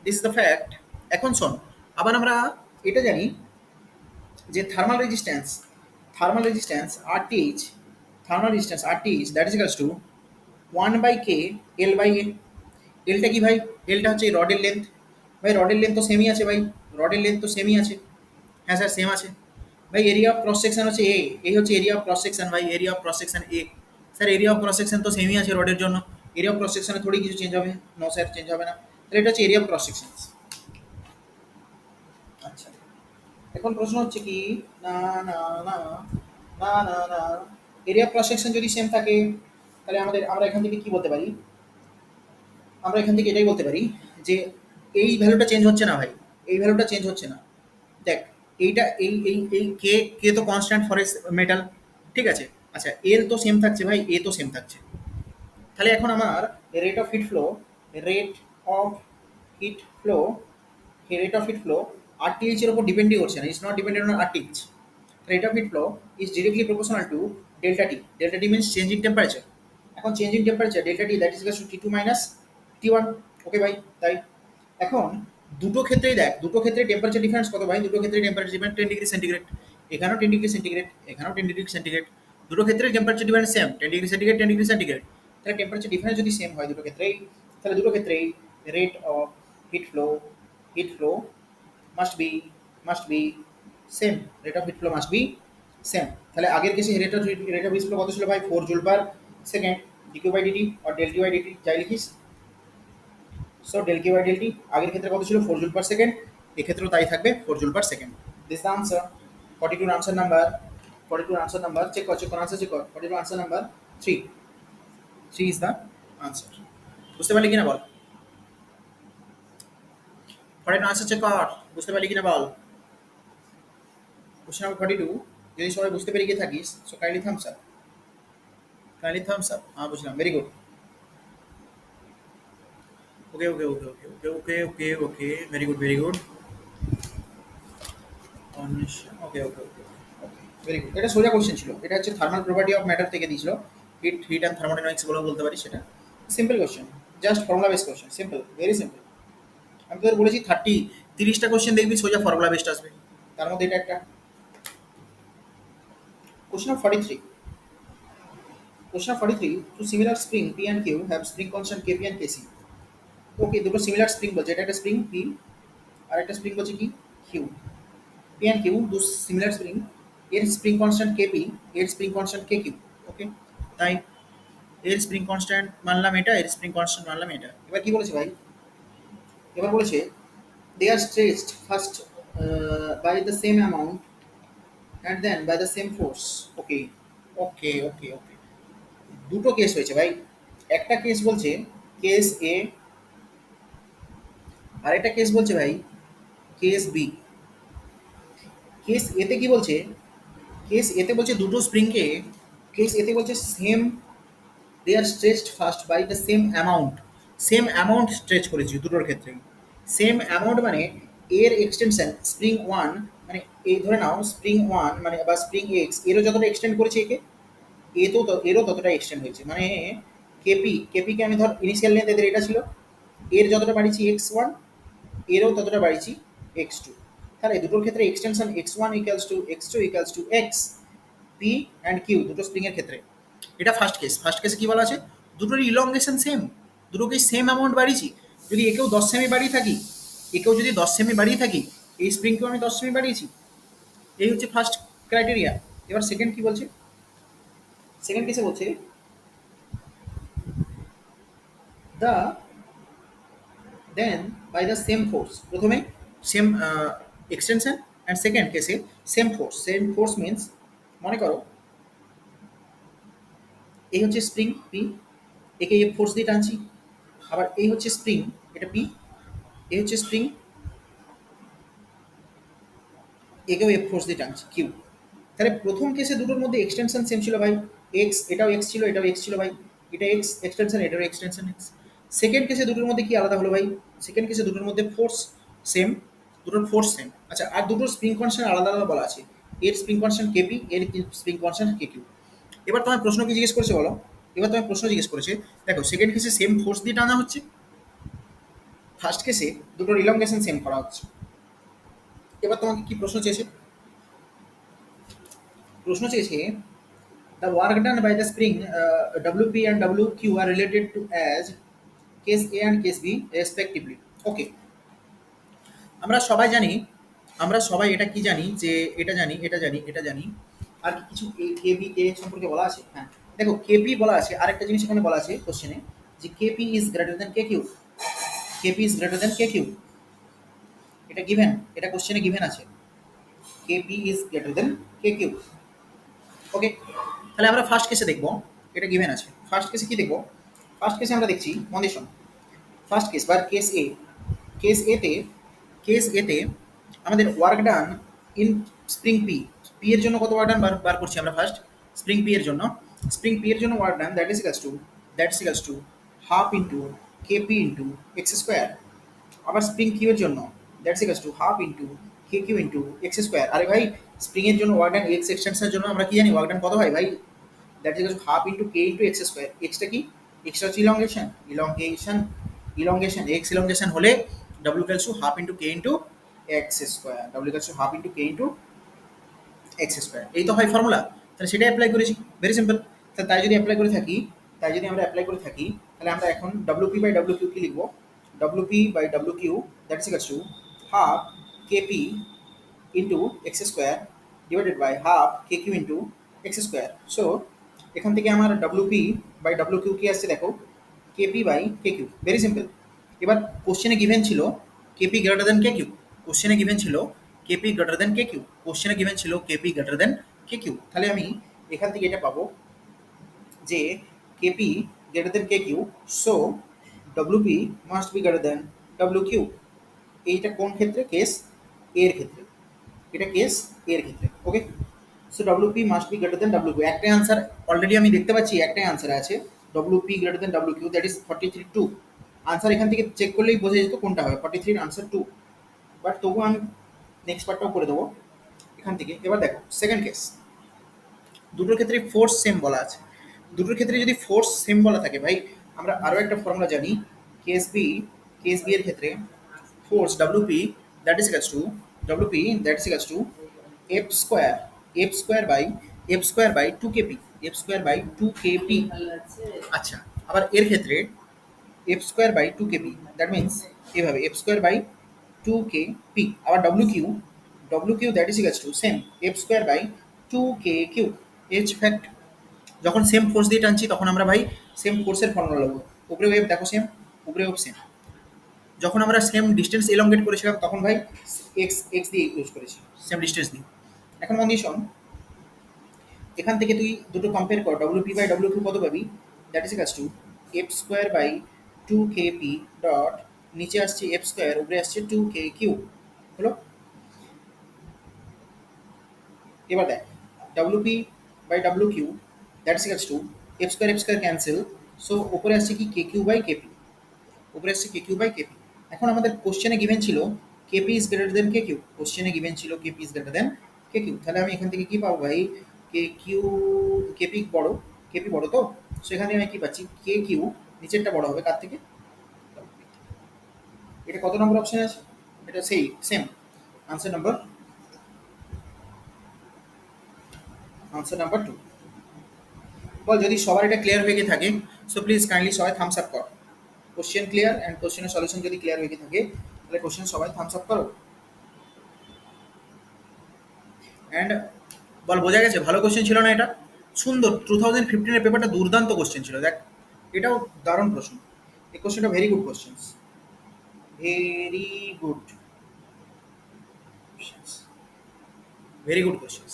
this is the fact. এখন শোন, আবার আমরা এটা জানি যে thermal resistance RTH, that is equals to 1 by K L by A. এলটা কি ভাই? এলটা হচ্ছে রডের লেন্থ। ভাই রডের লেন্থ তো সেমই আছে ভাই, রডের লেন্থ তো সেমই আছে। হ্যাঁ স্যার সেম আছে। ভাই এরিয়া অফ ক্রস সেকশন হচ্ছে এ, এই হচ্ছে এরিয়া অফ ক্রস সেকশন ভাই, area of cross section A. Sir area of cross section তো সেমই আছে রডের জন্য, এরিয়া অফ ক্রস সেকশনে থোড়ি কিছু চেঞ্জ হবে? নো স্যার চেঞ্জ হবে না। তাহলে এটা হচ্ছে এরিয়া অফ ক্রস সেকশন। আচ্ছা, এখন প্রশ্ন হচ্ছে কি, না না না না না না, এরিয়া অফ ক্রস সেকশন যদি সেম থাকে তাহলে আমরা এখান থেকে কি বলতে পারি? আমরা এখান থেকে এটাই বলতে পারি যে এই ভ্যালুটা চেঞ্জ হচ্ছে না ভাই, এই ভ্যালুটা চেঞ্জ হচ্ছে না। দেখ, এইটা এই কে কে তো কনস্ট্যান্ট ফর এস মেটাল, ঠিক আছে। আচ্ছা এল তো সেম থাকছে ভাই, এ তো সেম থাকছে। তাহলে এখন আমার rate of heat flow, rate of heat flow rate of heat flow RTH এর উপর ডিপেন্ডই করছে না, it's not dependent on RTH. Rate of heat flow is directly proportional to delta T. Delta T means change in temperature. এখন change in temperature delta T that is equal to T two minus T one. Okay ভাই, তাই এখন দুটো ক্ষেত্রেই দেখ, দুটো ক্ষেত্রে temperature difference কত ভাই? দুটো ক্ষেত্রে টেম্পারেচার ডিফারেন্স 10 ডিগ্রি সেন্টিগ্রেড। এখানেও 10 ডিগ্রি সেন্টিগ্রেড, এখানেও 10 ডিগ্রি সেন্টিগ্রেড। দুটো ক্ষেত্রে temperature difference same, 10 degree centigrade 10 degree centigrade. তাহলে টেম্পারেচার ডিফারেন্স যদি সেম হয় দুটো ক্ষেত্রেই, তাহলে দুটো ক্ষেত্রেই rate of heat flow heat flow must be same. Rate of heat flow must be same. তাহলে আগের কেসে রেট অফ হিট ফ্লো কত ছিল ভাই? 4 joule per second, DQ by DT আর ডেল টি বাই ডিটি যাই লিখিস। So del Q by del T আগের ক্ষেত্রে কত ছিল? 4 জুল পার সেকেন্ড, এক্ষেত্রেও তাই থাকবে 4 joule per second. This the answer. 42 answer number, 42 answer number check কর আনসার চেক কর। 42 answer number 3, 3 is the answer. বুঝতে পারলি কিনা বল? 42 আনসার চেক কর, বুঝতে পারলি কিনা বল? কোশ্চেন নাম্বার 42 যদি সবাই বুঝতে পেরে গিয়ে থাকিস, so kindly thumbs up, kindly thumbs up. হ্যাঁ বুঝলাম, very good. Okay okay okay okay okay okay okay okay, very good very good. Okay okay okay very good. এটা সোজা কোশ্চেন ছিল, এটা হচ্ছে থার্মাল প্রপার্টি অফ ম্যাটার থেকে দিয়েছিল। Hit and thermodynamics বলে বলতে পারি সেটা। Simple question, just formula base question, simple, very simple. আমি তোদের বলেছি 30টা কোশ্চেন দেখবি সোজা ফর্মুলা বেসড আসবে, তার মধ্যে এটা একটা। Question of 43, question of 43, two similar spring P and Q have spring constant KP and KC. Okay, দুটো সিমিলার স্প্রিং বলছে, এটা একটা স্প্রিং পি আর একটা স্প্রিং বলছে কি কিউ। পি অ্যান্ড কিউ দু সিমিলার স্প্রিং, এর স্প্রিং কনস্ট্যান্ট কেপি, এর স্প্রিং কনস্ট্যান্ট কে কিউ। ওকে, তাই এর স্প্রিং কনস্ট্যান্ট মানলাম এটা, এর স্প্রিং কনস্ট্যান্ট মানলাম এটা। এবার কি বলেছে ভাই? এবার বলেছে they are stretched first by the same amount and then by the same force. Okay okay okay okay, দুটো কেস হয়েছে ভাই। একটা কেস বলছে কেস এ, আর একটা কেস বলছে ভাই কেস বি। কেস এতে কি বলছে? কেস এতে বলছে দুটো স্প্রিংকে, কেস এতে বলছে same, they are stretched first by the same amount. Same amount stretch করেছি দুটোর ক্ষেত্রে। সেম অ্যামাউন্ট মানে এর এক্সটেনশন স্প্রিং ওয়ান, মানে এই ধরে নাও স্প্রিং ওয়ান মানে বা স্প্রিং এক্স, এরও যতটা এক্সটেন্ড করেছে একে, এরও ততটা এক্সটেন্ড হয়েছে। মানে কেপিকে আমি ধর ইনিশিয়াল লেন্থ এদের এটা ছিল, এর যতটা বাড়িয়েছি এক্স ওয়ান, এরও ততটা বাড়িয়েছি এক্স টু। তাহলে দুটোর ক্ষেত্রে extension X one equals to X two equals to X. P and Q দুটো স্প্রিংয়ের ক্ষেত্রে। এটা ফার্স্ট কেস। ফার্স্ট কেসে কী বলা আছে? দুটোর ইলংগেশন সেম, দুটোকেই সেম অ্যামাউন্ট বাড়িয়েছি। যদি একেও 10 সেমি বাড়িয়ে থাকি, একেও যদি 10 সেমি বাড়িয়ে থাকি, এই স্প্রিংকেও আমি 10 সেমি বাড়িয়েছি। এই হচ্ছে ফার্স্ট ক্রাইটেরিয়া। এবার সেকেন্ড কি বলছে? সেকেন্ড কেসে বলছে the then by the same force. প্রথমে সেম এক্সটেনশন অ্যান্ড সেকেন্ড কেসে same force. Same force means মনে করো এই হচ্ছে স্প্রিং পি, একে এ ফোর্স দিয়ে টানছি। আবার এই হচ্ছে স্প্রিং, এটা পি, এই হচ্ছে স্প্রিং, একেও এফ ফোর্স দিয়ে টানছি কিউ। তাহলে প্রথম কেসে দুটোর মধ্যে এক্সটেনশন সেম ছিল ভাই, এক্স, এটাও এক্স ছিল এটাও এক্স ছিল ভাই, এটা এক্স এক্সটেনশন এটারও এক্সটেনশন এক্স। সেকেন্ড কেসে দুটোর মধ্যে কি আলাদা হলো ভাই? সেকেন্ড কেসে দুটোর মধ্যে ফোর্স সেম, দুটোর ফোর্স সেম। আচ্ছা, আর দুটোর স্প্রিং কনস্ট্যান্ট আলাদা আলাদা বলা আছে। এর স্প্রিং কনস্ট্যান্ট কেপি, এর স্প্রিং কনস্ট্যান্ট কে কিউ। এবার তোমার প্রশ্ন কি জিজ্ঞেস করেছে বলো? এবার তোমার প্রশ্ন জিজ্ঞেস করেছে, দেখো সেকেন্ড কেসে সেম ফোর্স দিয়ে টানা হচ্ছে, ফার্স্ট কেসে দুটোর ইলংগেশন সেম করা হচ্ছে। এবার তোমাকে কি প্রশ্ন চেয়েছে? প্রশ্ন চেয়েছে the work done by the spring WP and WQ are related to as case A and case B respectively. ওকে, আমরা সবাই জানি, আমরা সবাই এটা কি জানি যে এটা জানি, এটা জানি, এটা জানি, আর কি কিছু কে বি কে সম্পর্কে বলা আছে? হ্যাঁ, দেখো কেপি বলা আছে, আরেকটা জিনিস এখানে বলা আছে কোশ্চেনে, যে KP is greater than K Q, KP is greater than K Q, এটা গিভেন, এটা কোশ্চেনে গিভেন আছে, KP is greater than K Q. Okay, তাহলে আমরা ফার্স্ট কেসে দেখবো, এটা গিভেন আছে। ফার্স্ট কেসে কি দেখবো? ফার্স্ট কেসে আমরা দেখছি মন্দিশন, ফার্স্ট কেস বা কেস এ, কেস এতে, কেস এতে আমাদের work done in spring P, P এর জন্য কত ওয়ার্ক ডান বার বার করছি আমরা ফার্স্ট, স্প্রিং পি এর জন্য, স্প্রিং পি এর জন্য work done that is equals to half into KP into X square. আবার স্প্রিং কিউ এর জন্য that's equals to half into K Q into X square. আরে ভাই, স্প্রিং এর জন্য ওয়ার্ক ডান এক্স এক্সটেনশনের জন্য আমরা কি জানি ওয়ার্ক ডান কত হয় ভাই? That is half into K into X square. Extra কি? এক্সটা হচ্ছে ইলংগেশন, ইলংগেশন এক্স ইলংগেশন হলে W equals to half into K into X square, W equals to half into K into X square. এই তো হয় formula, তাহলে সেটাই apply করেছি, very simple. তাহলে তাই যদি অ্যাপ্লাই করে থাকি, তাই যদি আমরা অ্যাপ্লাই করে থাকি, তাহলে আমরা এখন W P by W Q কি লিখবো? W P by W Q that is equals to half K P into X square divided by half K Q into X square. So এখান থেকে আমার W P by W Q কি আসছে দেখো, KP by K Q, very simple. এবার কোশ্চেনে given ছিল KP greater than K Q, কোশ্চেনে গিভেন ছিল KP greater than K Q, কোশ্চেনে গিভেন ছিল KP greater than K Q. তাহলে আমি এখান থেকে এটা পাবো যে KP greater than K Q, so W P must be greater than W Q. এইটা কোন ক্ষেত্রে? কেস এর ক্ষেত্রে, এটা কেস এর ক্ষেত্রে। Okay, so W P must be greater than W Q. একটাই আনসার অলরেডি আমি দেখতে পাচ্ছি, একটাই আনসার আছে W P greater than W Q, that is 43 2। Answer এখান থেকে চেক করলেই বোঝা যেত কোনটা হবে, 43 আনসার 2। বাট তবুও আমি নেক্সট পার্টটাও করে দেবো এখান থেকে। এবার দেখো সেকেন্ড কেস, দুটোর ক্ষেত্রে ফোর্স সেম বলা আছে, দুটোর ক্ষেত্রে যদি ফোর্স সেম বলা থাকে ভাই, আমরা আরও একটা ফর্মুলা জানি, কেস বি, কেস বি এর ক্ষেত্রে force W P that is equals to, W P that is equals to F square, F square by two KP, F square by two KP. আচ্ছা, আবার এর ক্ষেত্রে F square by two KP, that means এভাবে F square by two K P. আবার W Q, W Q that is equals to same F square by two K Q. H fact, যখন same force দিয়ে টানছি তখন আমরা ভাই same ফোর্সের formula লাগবো। উপরে ওয়েভ দেখো সেম, উপরে ওয়েভ সেম। যখন আমরা সেম ডিস্টেন্স এলংগেট করেছিলাম তখন ভাই এক্স এক্স দিয়ে ইউজ করেছি, সেম ডিস্টেন্স দিয়ে। এখন কন্ডিশন, এখান থেকে তুই দুটো কম্পেয়ার কর, W P by W Q কত পাবি? That is equals to F square by two K P dot, নিচে আসছে এফ স্কোয়ার, উপরে আসছে টু কে কিউ, হলো। এবার দেখ W P by W Q that is equals to F square cancel, so উপরে আসছে কি কে কিউ বাই কেপি, উপরে আসছে কে কিউ বাই কেপি। এখন আমাদের কোশ্চেনে গিভেন ছিল KP is greater than K Q, কোশ্চেনে গিভেন ছিল KP is greater than K Q. তাহলে আমি এখান থেকে কি পাবো ভাই? কে কিউ, কেপি বড়, কেপি বড় তো, সো এখানে আমি কি পাচ্ছি? কে কিউ নিচেরটা বড় হবে কার থেকে? এটা কত নম্বর অপশন আছে? এটা সেই same answer number, answer number 2। বল যদি সবার এটা ক্লিয়ার হয়ে গিয়ে থাকে, সো প্লিজ কাইন্ডলি সবাই থামস আপ কর। কোশ্চেন ক্লিয়ার অ্যান্ড কোশ্চেনের সলিউশন যদি ক্লিয়ার হয়ে গিয়ে থাকে, তাহলে কোশ্চেন সবাই থামস আপ করো। অ্যান্ড বল বোঝা গেছে? ভালো কোশ্চেন ছিল না এটা? সুন্দর, 2015-এর পেপারটা দুর্দান্ত কোশ্চেন ছিল দেখ, এটাও দারুণ প্রশ্ন। এই কোশ্চেনটা very good question, very good, very good question,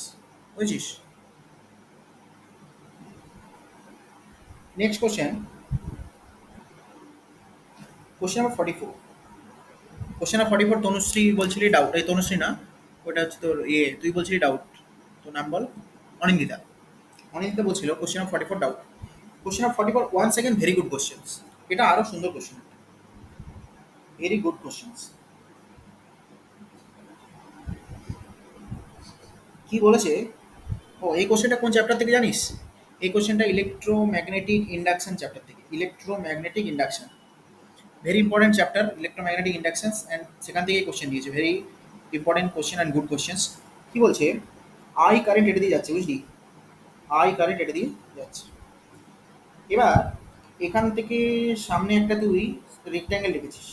বুঝছিস? Next question, question number 44। Question number 44 Tanushree বলছিলি ডাউট, এই তনুশ্রী না, ওটা হচ্ছে তোর ইয়ে, তুই বলছিলি ডাউট, তোর নাম বল। অনিন্দিতা, অনিন্দিতা বলছিল question number 44 doubt. Question number 44 one second, very good question, এটা আরও সুন্দর কোশ্চেন, ভেরি গুড কোশ্চেন। কি বলেছে? ও এই কোশ্চেনটা কোন চ্যাপ্টার থেকে জানিস? এই কোশ্চেনটা ইলেকট্রোম্যাগনেটিক ইন্ডাকশন চ্যাপ্টার থেকে। Electromagnetic induction very important chapter, electromagnetic ইন্ডাকশনস, and সেখান থেকেই কোশ্চেন দিয়েছে। Very important question and good questions. কি বলছে? আই কারেন্ট এটা দিয়ে যাচ্ছে, বুঝলি? আই কারেন্ট এটা দিয়ে যাচ্ছে। এবার এখান থেকে সামনে একটা তুই রেক্ট্যাঙ্গেল রেখেছিস,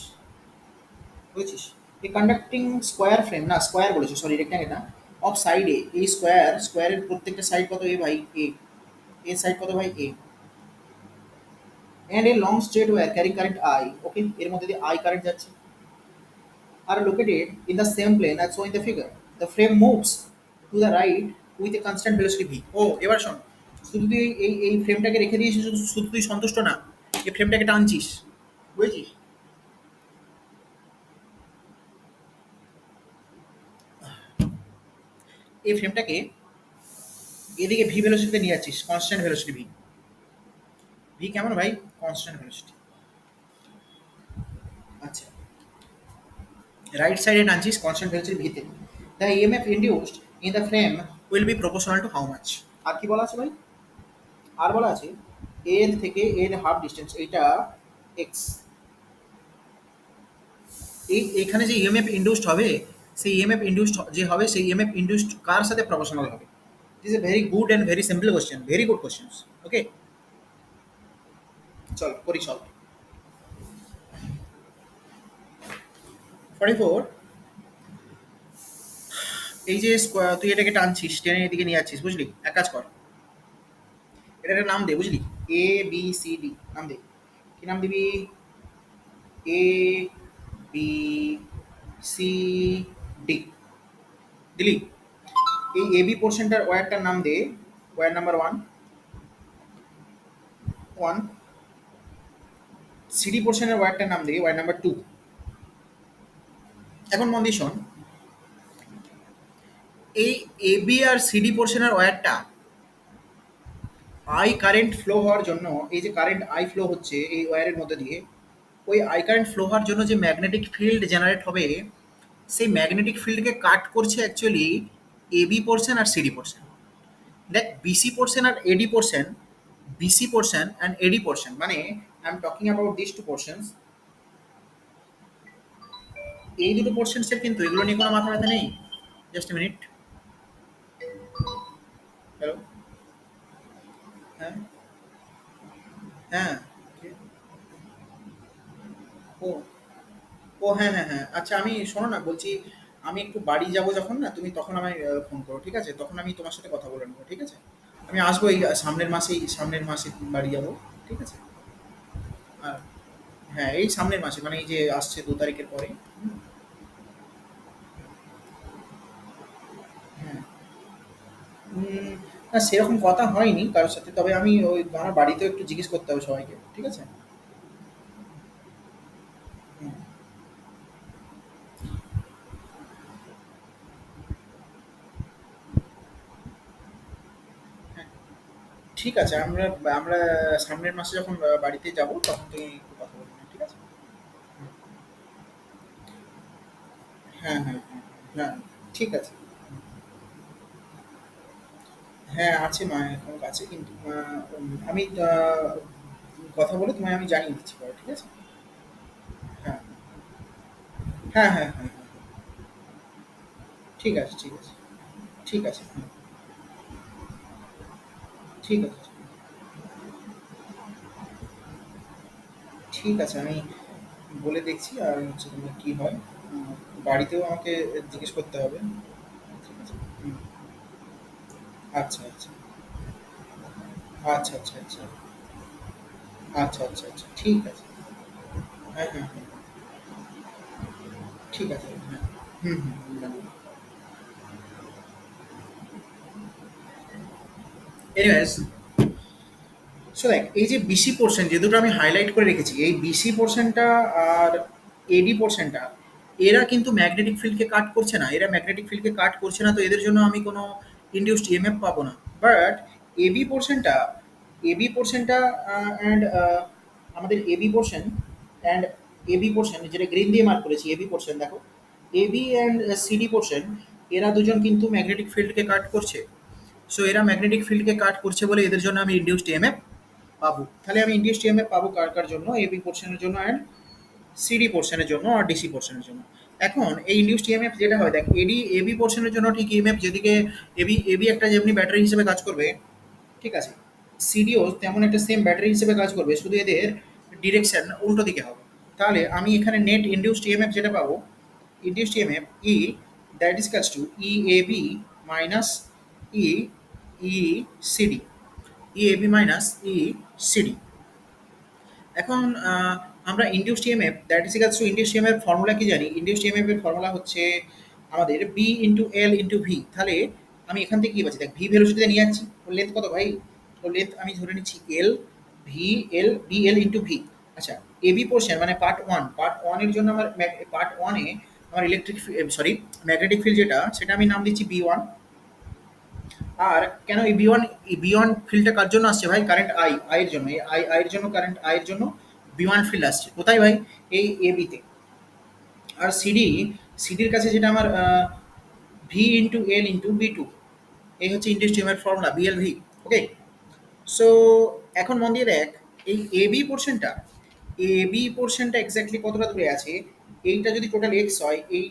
বুঝেছিস? এই কন্ডাক্টিং স্কোয়ার ফ্রেম, না স্কোয়ার বলেছে, সরি রেক্ট্যাঙ্গেল না, অফ সাইডে এই স্কোয়ারের প্রত্যেকটা সাইড কত? এ ভাই এ, এ সাইড কত ভাই? A. And a long straight wire carry current I, okay, এর মধ্যে দিয়ে আই কারেন্ট যাচ্ছে, আর located in the same plane as shown in the figure. The frame moves to the right with a constant velocity v. ও এবার শোন, শুধু তুই এই ফ্রেমটাকে রেখে দিয়েছিস, শুধু শুধু তুই সন্তুষ্ট না, এই ফ্রেমটাকে টানছিস, বুঝেছিস? এই ফ্রেমটাকে এদিকে ভি ভেলোসিটিতে নিয়ে যাচ্ছিস, কনস্ট্যান্ট ভেলোসিটি ভি। ভি কেমন ভাই? Constant velocity. আচ্ছা, রাইট সাইডে টানছিস কনস্ট্যান্ট ভেলোসিটি ভিতে। The EMF induced in the frame will be proportional to how much. আর কি বলা আছে ভাই? আর বলা আছে এর থেকে এর হাফ ডিস্টেন্স, এইটা এক্স। এইখানে যে ইএমএফ ইন্ডিউসড হবে, সেই ইএমএফ ইন্ডিউসড যে হবে, সেই ইএমএফ ইন্ডিউসড কার সাথে প্রপোর্শনাল হবে? This a very good and very simple question, very good questions. Okay, চল করি সলভ। 44, এই যে তুই এটাকে টানছিস, টেনে এদিকে নিয়ে যাচ্ছিস, বুঝলি? এক কাজ কর, এটা একটা নাম দে, বুঝলি? এ বি সি ডি নাম দে। কি নাম দিবি? এ বি সি ডি দিলি? এই এবি পোর্শনটার ওয়্যারটার নাম দে, wire number one, one. CD পোর্শনের ওয়্যারটার নাম দে, ওয়্যার নাম্বার টু। এখন মন দিয়ে শোন, এই এবি আর সিডি পোর্শনের ওয়্যারটা আই কারেন্ট ফ্লো হওয়ার জন্য, এই যে কারেন্ট আই ফ্লো হচ্ছে এই ওয়্যারের মধ্যে দিয়ে, ওই আই কারেন্ট ফ্লো হওয়ার জন্য যে ম্যাগনেটিক ফিল্ড জেনারেট হবে, সেই ম্যাগনেটিক ফিল্ডকে কাট করছে অ্যাকচুয়ালি এবি পোর্শন আর সিডি পোর্শন। দেখ, বিসি পোর্শন আর AD portion, BC portion and AD portion, মানে I am talking about this two portions. এই দুটো পোর্শনসের কিন্তু এগুলো নিয়ে কোনো মাথা ব্যথা নেই। Just a minute. হ্যালো? হ্যাঁ, হ্যাঁ। ও, ও হ্যাঁ, হ্যাঁ, হ্যাঁ। আচ্ছা আমি শোনো না, বলছি আমি একটু বাড়ি যাব যখন, না তুমি তখন আমায় ফোন করো, ঠিক আছে? তখন আমি তোমার সাথে কথা বলে নেবো, ঠিক আছে? আমি আসবো এই সামনের মাসে বাড়ি যাব, ঠিক আছে? আর হ্যাঁ, এই সামনের মাসে, মানে এই যে আসছে 2 তারিখের পরে। হুম, হ্যাঁ। উম, না সেরকম কথা হয়নি কারোর সাথে, তবে আমি ওই আমার বাড়িতেও একটু জিজ্ঞেস করতে হবে সবাইকে, ঠিক আছে? হুম, হ্যাঁ, ঠিক আছে। আমরা আমরা সামনের মাসে যখন বাড়িতে যাব তখন তুমি একটু কথা বলবে, ঠিক আছে? হুম, হ্যাঁ, হ্যাঁ, হ্যাঁ, হ্যাঁ, ঠিক আছে। হ্যাঁ, আছে মা এখন কাছে, কিন্তু আমি কথা বলে তোমায় আমি জানিয়ে দিচ্ছি পরে, ঠিক আছে? হ্যাঁ, হ্যাঁ, হ্যাঁ, হ্যাঁ, হ্যাঁ, ঠিক আছে, ঠিক আছে, ঠিক আছে, হুম, ঠিক আছে, ঠিক আছে। আমি বলে দেখছি, আর হচ্ছে তোমার কি হয়। উম, বাড়িতেও আমাকে জিজ্ঞেস করতে হবে। ঠিক আছে। হুম, আচ্ছা, আচ্ছা, আচ্ছা, আচ্ছা, আচ্ছা, আচ্ছা, আচ্ছা, আচ্ছা, ঠিক আছে। হ্যাঁ, হ্যাঁ, হ্যাঁ, ঠিক আছে, হ্যাঁ। হুম, হুম, হুম, জানাবো। এনিওয়েজ, সো দেখ, এই যে বিসি পোর্শন যে দুটো আমি হাইলাইট করে রেখেছি, এই বিসি পোর্শনটা আর এডি পোর্শনটা, এরা কিন্তু ম্যাগনেটিক ফিল্ডকে কাট করছে না, এরা ম্যাগনেটিক ফিল্ডকে কাট করছে না, তো এদের জন্য আমি কোনো ইনডিউসড ইএমএফ পাবো না। বাট এবি পোর্শনটা, এবি পোর্শনটা অ্যান্ড আমাদের AB portion and AB portion, যেটা গ্রিন দিয়ে মার্ক করেছি এবি পোর্শন, দেখো এবি অ্যান্ড সিডি পোর্শন, এরা দুজন কিন্তু ম্যাগনেটিক ফিল্ডকে কাট করছে। সো এরা ম্যাগনেটিক ফিল্ডকে কাট করছে বলে এদের জন্য আমি ইনডিউসড ইএমএফ পাবো। তাহলে আমি ইনডিউসড ইএমএফ পাবো কার কার জন্য? এবি পোর্শনের জন্য অ্যান্ড সিডি পোর্শনের জন্য আর ডিসি পোর্শনের জন্য। এখন এই ইনডিউসড ইএমএফ যেটা হয়, দেখ এবি পোর্শনের জন্য ঠিক ইএমএফ যেদিকে এবি এবি একটা যেমনি ব্যাটারি হিসেবে কাজ করবে, ঠিক আছে, সিডিও তেমন একটা সেম ব্যাটারি হিসেবে কাজ করবে, শুধু এদের ডিরেকশন উল্টো দিকে হবে। তাহলে আমি এখানে নেট ইনডিউসড ইএমএফ যেটা পাবো, induced EMF E that is কাজ two E A B minus E E CD, E A B minus E CD. এখন আমরা induced EMF that is equals two induced EMF formula কি জানি? Induced EMF এর formula হচ্ছে আমাদের B into L into V. তাহলে আমি এখান থেকে কি পাচ্ছি, দেখ ভি ভেলোসিটিতে নিয়ে যাচ্ছি, ওর লেন্থ কত ভাই? ওর লেন্থ আমি ধরে নিচ্ছি L, V L B L into V. আচ্ছা, এবি পোর্শন মানে পার্ট ওয়ান এর জন্য আমার পার্ট ওয়ানে আমার ইলেকট্রিক সরি ম্যাগনেটিক ফিল্ড যেটা, সেটা আমি নাম দিচ্ছি বি ওয়ান। আর কেন এই বি ওয়ান ফিল্ডটা কার জন্য আসছে ভাই? কারেন্ট আই এর জন্য। এই আই এর জন্য, কারেন্ট আই এর জন্য বি ওয়ান ফিল্ড আসছে কোথায় ভাই? এই এ বিতে। আর সিডির কাছে যেটা আমার V into L into B two, এই হচ্ছে ইন্ডাস্ট্রিয়ামের ফর্মুলা বিএল ভি। ওকে, সো এখন মন দিয়ে দেখ, এই এবি পোর্শনটা এক্স্যাক্টলি কতটা দূরে আছে? এইটা যদি টোটাল এক্স হয়, এই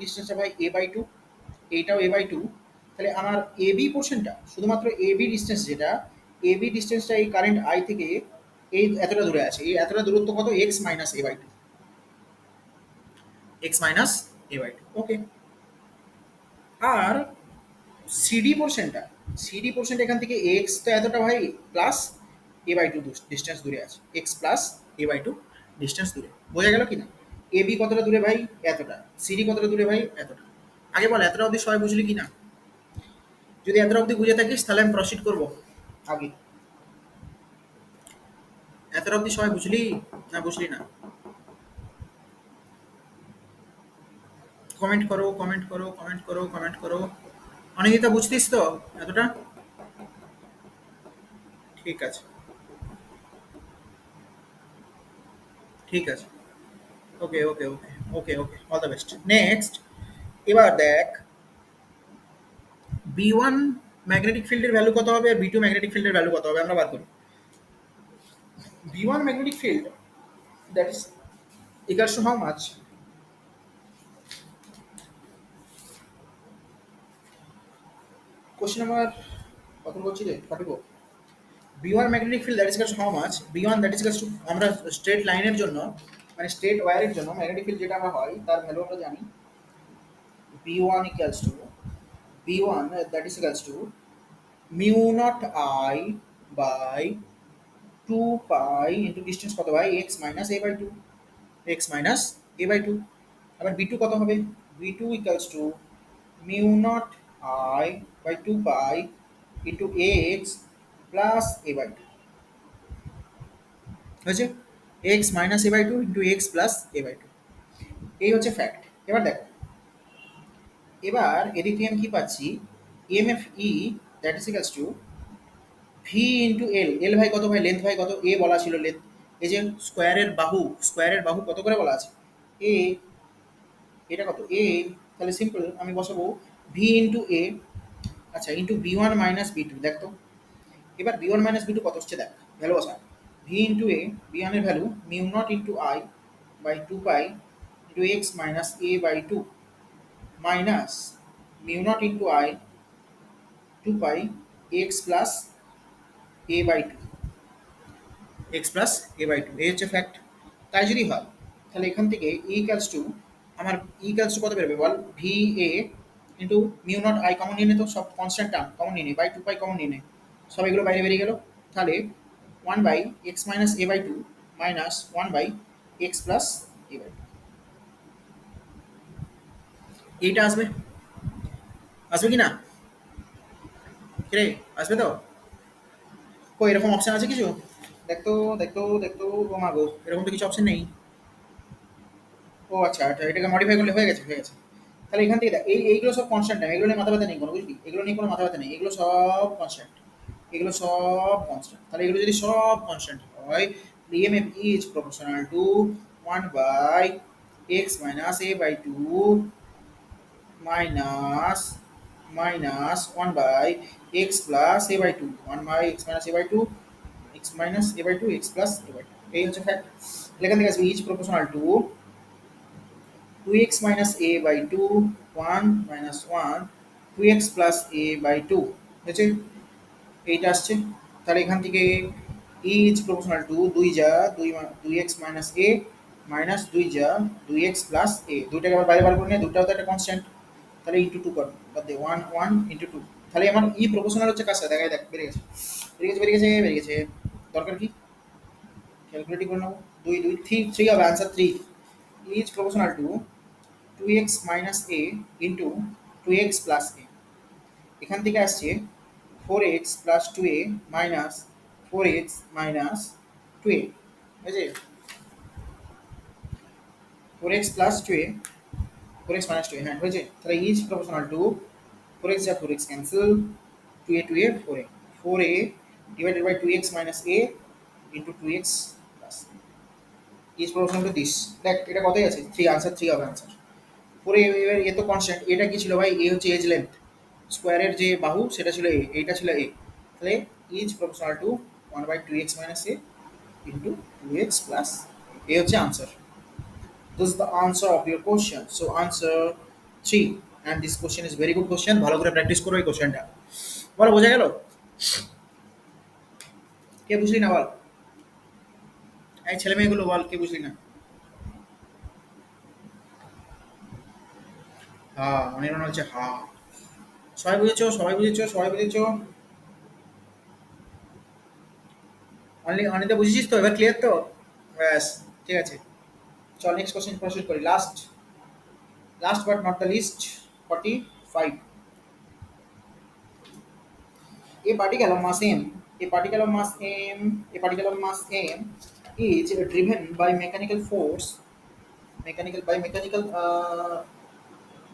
ডিস্টেন্সটা ভাই a/2, এইটাও a/2। তাহলে আমার এবি পোর্শনটা শুধুমাত্র এবি ডিস্টেন্স যেটা, এবি ডিস্টেন্সটা এই কারেন্ট আই থেকে এই এতটা দূরে আছে। এই এতটা দূরত্ব কত? x - a/2, x - a/2। ওকে। আর সিডি পোর্শনটা এখান থেকে এক্স তো এতটা ভাই প্লাস a/2 ডিস্টেন্স দূরে আছে, এক্স প্লাস a/2 ডিস্টেন্স দূরে। বোঝা গেল কি না? এবি কতটা দূরে ভাই? এতটা। সিডি কতটা দূরে ভাই? এতটা। আগে বল এতটা অবধি সবাই বুঝলি কি না? যদি এতটা অবধি বুঝে থাকিস তাহলে আমি প্রসিড করবো আগে। এতটা অবধি সবাই বুঝলি না বুঝলি না? কমেন্ট করো, কমেন্ট করো, কমেন্ট করো, কমেন্ট করো। অনেকটা বুঝতিস তো এতটা? ঠিক আছে, ঠিক আছে। Okay, okay, okay, okay, okay, all the best. Next, এবার দেখ বি ওয়ান ম্যাগনেটিক ফিল্ডের ভ্যালু কত হবে আর বি টু ম্যাগনেটিক ফিল্ডের ভ্যালু কত হবে আমরা বার করি। B one magnetic field that is equals to how much? Question number কত বলছি রে? 44। B one magnetic field that is equals to how much? B one that is equals to, আমরা স্ট্রেট লাইনের জন্য মানে স্ট্রেট ওয়্যারের জন্য ম্যাগনেটিক ফিল্ড যেটা আমরা হয় তার ভ্যালু আমরা জানি। B one equals to B one that is equals to mu not I by 2 pi into distance কত ভাই? x - a/2, x - a/2। আবার বি টু কত হবে? B two equals to mu not I by 2 pi into x plus a/2 হয়েছে। x - a/2 into x plus a/2, এই হচ্ছে fact. এবার দেখো, এবার এদিক থেকে আমি কি পাচ্ছি? EMF E that is equals to V into L. L ভাই কত ভাই? লেন্থ ভাই কত? এ বলা ছিল লেন্থ। এই যে স্কোয়ারের বাহু কত করে বলা আছে? এ, এটা কত? এ। তাহলে সিম্পল আমি বসাবো ভি ইন্টু এ, আচ্ছা, into B one minus B two. দেখ তো এবার B one minus B two কত হচ্ছে, দেখ ভ্যালু বসা। ভি ইন্টু এ, বি ওয়ানের value mu nought into I by 2 pi into x minus a/2 minus mu nought into I 2 pi x plus a/2, x+a/2, এই হচ্ছে fact. তাই যদি হয় তাহলে এখান থেকে আমার কত বেরোবে বল? V A into mu not I common নিয়ে নে, তো সব কনস্ট্যান্ট টার্ম কমন নিয়ে নে, বাই 2 পাই কমন নিয়ে নে, সব এগুলো বাইরে বেরিয়ে গেল। তাহলে 1/x - a/2 মাইনাস 1/x+a/2, এইটা আসবে। আসবে কি না? রে, আসবে তো? কই এরকম অপশন আছে কিছু? দেখতো, দেখতো, দেখতো। ও মা গো, এরকম তো কিছু অপশন নেই। ও আচ্ছা, আচ্ছা, এটাকে মডিফাই করলে হয়ে গেছে। তাহলে এখান থেকে দেখ, এইগুলো সব কনস্ট্যান্ট টাইম, এগুলো নিয়ে মাথা ব্যথা নেই কোনো, বুঝলি? এগুলো নিয়ে কোনো মাথা ব্যথা নেই, এগুলো সব কনস্ট্যান্ট, এগুলো সব কনস্ট্যান্ট। তাহলে এগুলো যদি সব কনস্ট্যান্ট হয়, EMF is proportional two 1/x - a/2 minus minus 1 by x plus a by 2, 1 by x minus a by 2, x minus a by 2, x plus a by 2, এই হচ্ছে ফ্যাক্ট। এখান থেকে আসবে is proportional two 2x minus a by 2, 1 minus 1, 2x plus a by 2 হয়েছে, এইটা আসছে। তাহলে এখান থেকে ইজ প্রপোর্শনাল টু 2 যা 2x মাইনাস a মাইনাস 2 যা 2x প্লাস a, দুইটাকে আবার বাইরে বার করে নিয়ে, দুটাও তো একটা কনস্ট্যান্ট, তাহলে ইন্টু টু করো, বাদ দে 1 1 ইন্টু টু। তাহলে আমার ই প্রপোর্শনাল হচ্ছে কার সাথে, দেখাই দেখ, বেড়ে গেছে বেড়ে গেছে বেড়ে গেছে। দরকার কি ক্যালকুলেটিং করে নেবো, 2 2 3 3 হবে answer 3 is proportional two 2x minus a into 2x plus a। এখান থেকে আসছে 4x plus 2a minus 4x minus 2a, বুঝলি? 4x plus 2a, 4x minus 2a, হ্যাঁ হয়েছে। তাহলে ইজ প্রপোর্শনাল টু 4x যা 4x cancel, 2a 4a, 4a divided by 2x minus a into 2x plus is proportional to this. দেখ এটা কতই আছে, 3, answer 3 হবে আনসার। পরে এ তো কনস্ট্যান্ট, এটা কি ছিল ভাই, এ হচ্ছে এজ লেন্থ, স্কোয়ারের যে বাহু সেটা ছিল এ, এইটা ছিল এ। তাহলে is proportional to 1 by 2x minus a into 2x plus a হচ্ছে answer. This is the answer of your question. So answer 3, and this question is very good question, ভালো করে প্র্যাকটিস করো এই কোশ্চেনটা। বলো বোঝা গেল? কে বুঝলি না বল, এই ছেলে মেয়েগুলো বল, কে বুঝলি না? হ্যাঁ অনির্বাণ বলছে হ্যাঁ। সবাই বুঝেছো, সবাই বুঝেছো, সবাই বুঝেছো? অনিতা বুঝেছিস তো, এবার ক্লিয়ার তো? ব্যাস, ঠিক আছে। চল নেক্সট কোশ্চেন প্রসিড করি। Last last but not the least, 45, a particle of mass m, a particle of mass m, a particle of mass m is driven by mechanical force, mechanical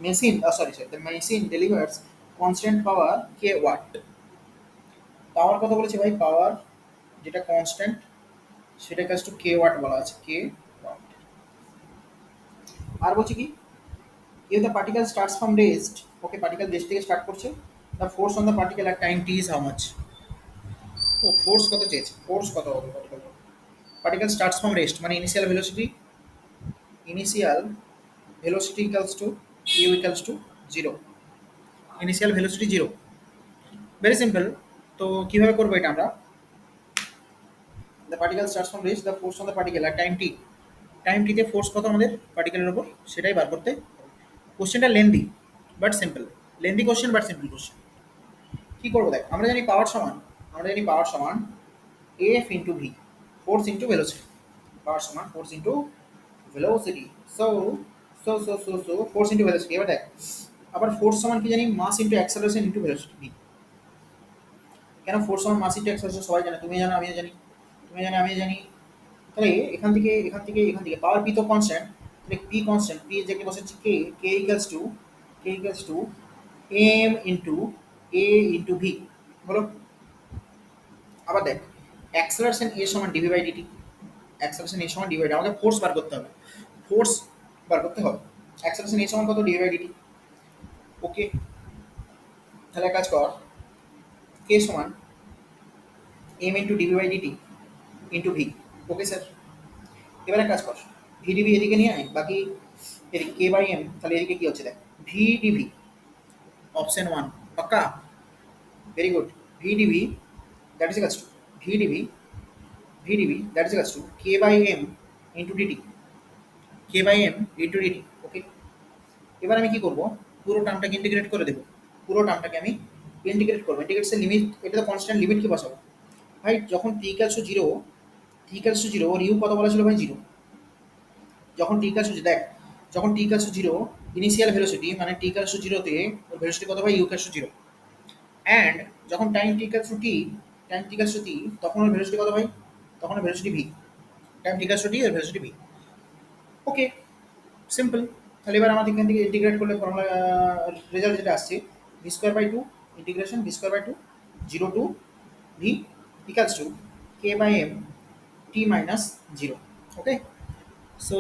machine, sorry, the machine delivers constant power k watt। পাওয়ার কথা বলেছে ভাই, পাওয়ার যেটা constant সেটা কাজ two কে watt বলা আছে, কে watt. আর বলছে কি, if the particle starts from rest, okay particle rest থেকে স্টার্ট করছে, the force on the particle at time t is how much? ও ফোর্স কত চেয়েছে, ফোর্স কত হবে particle, particle starts from rest মানে initial velocity equals to u equals to 0, initial velocity 0, very simple। তো কিভাবে করবো এটা আমরা, the particle starts from rest, the force on the particle at time t, time টিতে force কত আমাদের পার্টিকেলের উপর সেটাই বার করতে। কোশ্চেনটা lengthy but simple, lengthy question but simple question. কি করবো দেখ, আমরা জানি পাওয়ার সমান F into V, force into velocity, power সমান force into velocity. So so force into velocity. এবার দেখ, আবার ফোর্স সমান কি জানি, mass into acceleration into velocity V. কেন ফোর্স সমান মাস ইন্টু অ্যাক্সেলারেশন সবাই জানে, তুমি জানো আমিও জানি, তুমি জানো আমিও জানি। তাহলে এখান থেকে পাওয়ার পি তো কনস্ট্যান্ট, তাহলে পি কনস্ট্যান্ট, পি যেকে বসেছি K, K equals to M into A into V, বলো। আবার দেখ, অ্যাক্সেলারেশন এ সমান DV by DT, acceleration A সমান ডিভি বাই, আমাকে ফোর্স বার করতে হবে, ফোর্স বার করতে হবে। অ্যাক্সেলারেশন এ সমান কত, ডিভি বাই ডিটি। ওকে, তাহলে কাজ কর, কে সমান M into dv by dt into V. Okay sir, এবারে কাজ কর, ভি ডিভি এদিকে নিয়ে আয়, বাকি এদিকে কে বাই এম, তাহলে এদিকে কি হচ্ছে দেখ, ভি ডিভি, অপশন 1 পাক্কা, very good. V DV that is equals to V DV, that is equals to K by M into DT, K by M into DT. Okay, এবার আমি কি করব, পুরো টার্মটাকে ইন্টিগ্রেট করে দেবো, পুরো টার্মটাকে আমি ইন্টিগ্রেট করবো। ইন্টিগ্রেটসের লিমিট, এটা তো কনস্ট্যান্ট, লিমিট কি বসাবো ভাই, যখন টি ইকালস টু জিরো, ওর ইউ কত বলা ছিল ভাই, জিরো। যখন টি ইকালস টু, দেখ যখন t equals to zero, initial velocity মানে টি ইকালস টু জিরোতে ওর ভেলোসিটি কত ভাই, u equals to zero. And যখন time t equals to t, তখন ওর ভেলোসিটি কত ভাই, তখন ওর ভেলোসিটি ভি, time t equals to t, ওর ভেলোসিটি ভি। Okay, simple. তাহলে এবার আমাদের এখান থেকে ইন্টিগ্রেট করলে ফর্মুলা, রেজাল্ট যেটা আসছে, V square by two, integration V square by two, zero to V equals to K by M T minus zero. Okay, so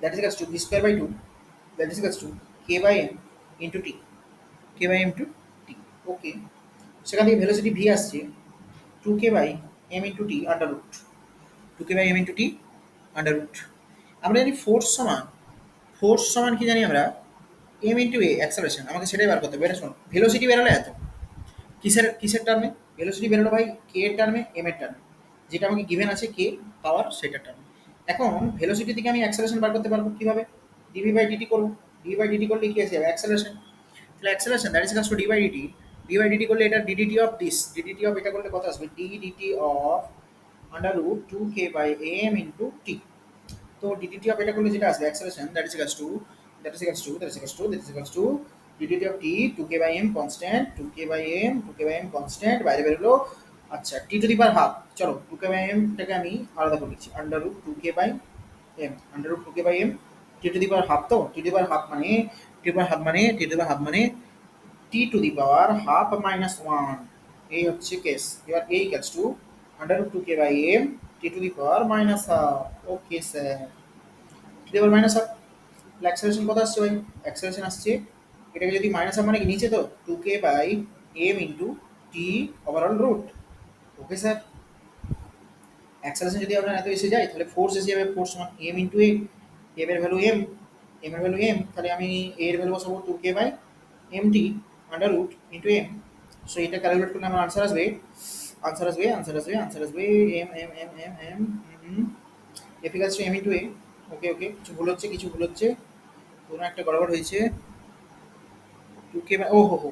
that is equals to v square by 2, that is equals to k by m into t, k by m to t. Okay, সেখান থেকে velocity V আসছে 2k by m into T under root, 2k by m into T under root. আমরা জানি force সমান কি জানি আমরা, m into এ acceleration, আমাকে সেটাই বার করতে হবে। এটা শোনো, ভেলোসিটি বেরোলে এত, কিসের কিসের টার্মে ভেলোসিটি বেরোলো ভাই, কে এর টার্মে, এম এর টার্মে, যেটা আমাকে গিভেন আছে কে পাওয়ার সেটার টার্মে। এখন ভেলোসিটি থেকে আমি অ্যাক্সেলারেশন বার করতে পারবো কিভাবে, ডিভি বাই ডিটি করবো, ডিভি বাই ডিটি করলে কি আসে যাবে অ্যাক্সেলারেশন, তাহলে acceleration that is equals to d by dt, d by dt করলে এটা d dt of this, d dt of এটা করলে কত আসবে, d dt of under root 2k by M into t. তো ডিডিটি অফ এটা করলে যেটা আসবে acceleration that is equals to d dt of t 2k by m constant, 2k by M, 2k by m constant, বাইরে বেরোলো। আচ্ছা, টি টু দি পাওয়ার হাফ, চলো 2k by এমটাকে আমি আলাদা করে লিখছি, under root 2k by M, under root 2k by M, T to the power half. তো T to the power half মানে t to the power half মানে t to the power half মানে t to the power half minus one, এই হচ্ছে কেস। এবার এই equals to under root 2k by M T to the power minus half. Okay sir, t to the power minus half, acceleration কত আসছে ভাই, acceleration আসছে, এটাকে যদি মাইনাস হাফ মানে কি নিচে তো 2k by M into T overall root. Okay sir, acceleration যদি আপনার এত এসে যায় তাহলে ফোর্স এসে যাবে, ফোর্স সমান এম ইন্টু এ, এম এর ভ্যালু এম, এম এর ভ্যালু এম, তাহলে আমি এ এর ভ্যালু বসাবো 2k by M t under root into m. So এটা ক্যালকুলেট করলে আমার আনসার আসবে m m m m m F equals to M into a. Okay okay, কিছু ভুল হচ্ছে, কোনো একটা গড়বড় হয়েছে। 2k বাই ও হো হো,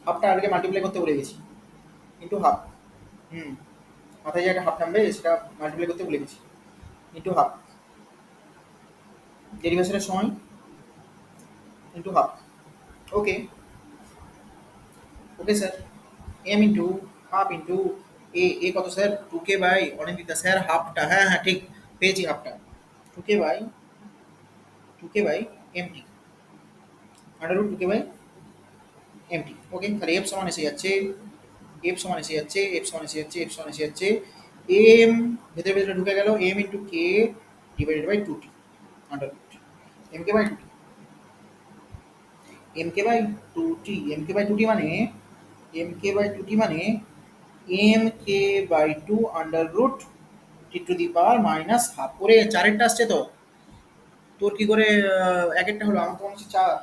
হাফটা আগে মাল্টিপ্লাই করতে ভুলে গেছি, ইন্টু হাফ, হুম, মাথায় যে একটা হাফ নামবে সেটা মাল্টিপ্লাই করতে ভুলে গেছি, ইন্টু হাফ, ডেরিভেশনের সময় into half. Okay okay sir, m into half into a, a কত sir 2k by Anindita sir হাফটা, হ্যাঁ হ্যাঁ ঠিক পেয়েছি হাফটা, 2k by 2k by m t under root 2k by m t. Okay, তাহলে এফ সমান এসে যাচ্ছে, এফ সমান এসে যাচ্ছে, এফ সমান এসে যাচ্ছে, এফ সমান এসে যাচ্ছে, এম ভেতরে ভেতরে ঢুকে গেল, M into K divided by 2t under root M K by 2t, M K by 2t, M K by 2t মানে এম কে বাই 2t মানে M K by 2 under root T to the power minus half. ওরে চারেরটা আসছে তো, তোর কি করে এক একটা হলো, আমার তো মনে হচ্ছে চার,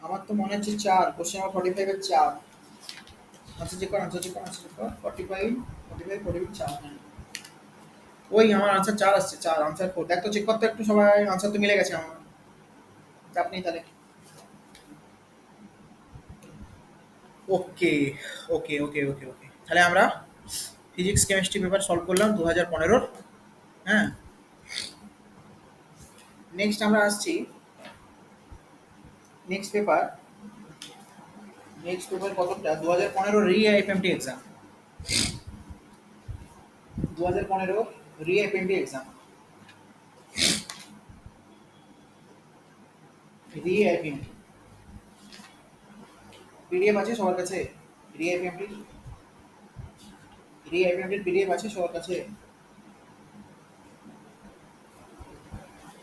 আমার তো মনে হচ্ছে চার, কোশ্চেন আমার 45 এর চার। আনসার চেক কর, আনসার চেক কর, আনসার চেক কর, 45 45 45 চার, হ্যাঁ ওই আমার আনসার চার আসছে, চার আনসার ফোর, দেখ তো চেক করতে একটু সবাই, আনসার তো মিলে গেছে আমার, চাপ নেই তাহলে। ওকে ওকে ওকে ওকে ওকে, তাহলে আমরা ফিজিক্স কেমিস্ট্রি পেপার সলভ করলাম 2015-র। হ্যাঁ, নেক্সট আমরা আসছি নেক্সট পেপার, নেক্সট পেপার কতটা 2015 রি আইএফএমটি এক্সাম, 2015 রি আইএফএমটি এক্সাম, রি আইএফএমটি পিডিএফ আছে সবার কাছে, রি আইএফএমটি, রি আইএফএমটির পিডিএফ আছে সবার কাছে।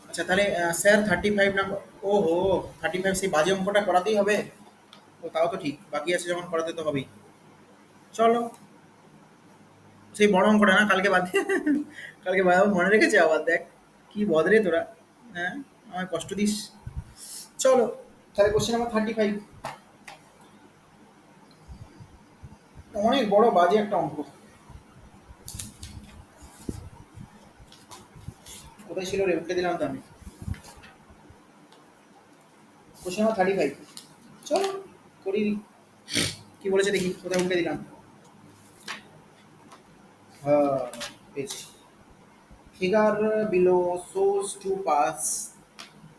আচ্ছা তাহলে স্যার 35 নাম্বার, ও হো 35 সেই বাজে অঙ্কটা করাতেই হবে, ও তাও তো ঠিক, বাকি আছে যখন করাতে তো হবেই। চলো, সেই বড় অঙ্কটা না, কালকে বাদ দিয়ে কালকে বাদ, মনে রেখেছে আবার দেখ, কি বদরে তোরা, হ্যাঁ আমায় কষ্ট দিস। চলো, তাহলে কোশ্চেন নাম্বার 35, অনেক বড় বাজে একটা অঙ্ক, কোথায় ছিল রে, উঠে দিলাম তো আমি। কোশ্চেন নাম্বার 35, চলো করি, কি বলেছে দেখি, কোথায় উঠে দিলাম, হ্যাঁ পেয়েছি। Figure below shows two paths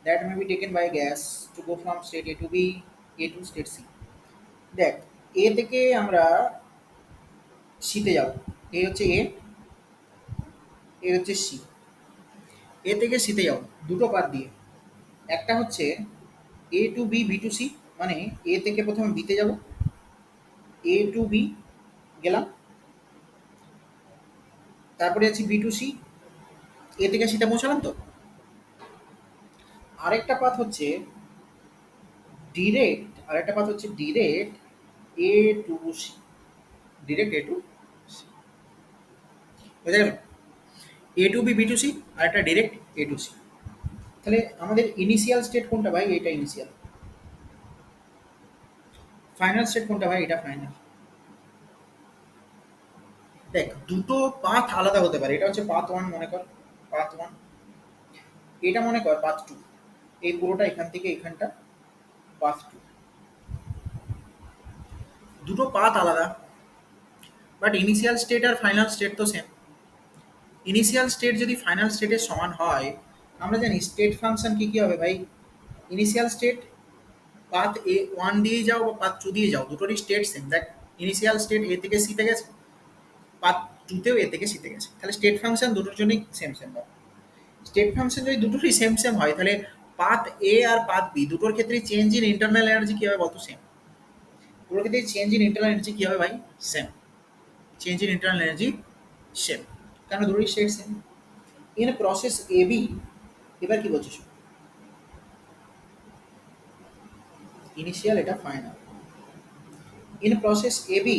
that may be taken by gas to go from state A to B, A to state C. দেখ, এ থেকে আমরা সিতে যাব, এ হচ্ছে এ, এ হচ্ছে সি, এ থেকে সিতে যাব দুটো পাথ দিয়ে, একটা হচ্ছে A to B, B to C, মানে এ থেকে প্রথমে বিতে যাব, এ টু বি গেলাম, তারপরে আছে বি টু সি, এ থেকে সিতে পৌঁছালাম তো। আরেকটা পাথ হচ্ছে direct A to C, direct A to C, বোঝা গেল? A to B B to C, আর একটা ডিরেক্ট এ টু সি। তাহলে আমাদের ইনিশিয়াল স্টেট কোনটা ভাই? এটা ইনিশিয়াল। ফাইনাল স্টেট কোনটা ভাই? এটা ফাইনাল। দেখ, দুটো পাথ আলাদা হতে পারে। এটা হচ্ছে পাথ ওয়ান মনে কর, পাথ ওয়ান। এটা মনে কর পাথ টু। এই পুরোটা এখান থেকে এখানটা পাথ টু। দুটো পাথ আলাদা, বাট ইনিশিয়াল স্টেট আর ফাইনাল স্টেট তো সেম। ইনিশিয়াল স্টেট যদি ফাইনাল স্টেটের সমান হয়, আমরা জানি স্টেট ফাংশন কি কি হবে ভাই? ইনিশিয়াল স্টেট পাথ এ ওয়ান দিয়ে যাও বা পাথ টু দিয়ে যাও, দুটোরই স্টেট সেম। দেখ, ইনিশিয়াল স্টেট এ থেকে সিতে গেছে, পাথ টুতেও এ থেকে সিতে গেছে, তাহলে স্টেট ফাংশন দুটোর জন্যই সেম সেম হবে। স্টেট ফাংশন যদি দুটোরই সেম সেম হয়, তাহলে পাথ এ আর পাথ বি দুটোর ক্ষেত্রে চেঞ্জ ইন ইন্টারনাল এনার্জি কি হবে বলতো? সেম। দুটোর ক্ষেত্রে চেঞ্জ ইন ইন্টারনাল এনার্জি কি হবে ভাই? Same. Change in internal energy same, কারণ দুটোরই state same. In process A B, এবার কি বলছিস? ইনিশিয়াল, এটা final. In process A B,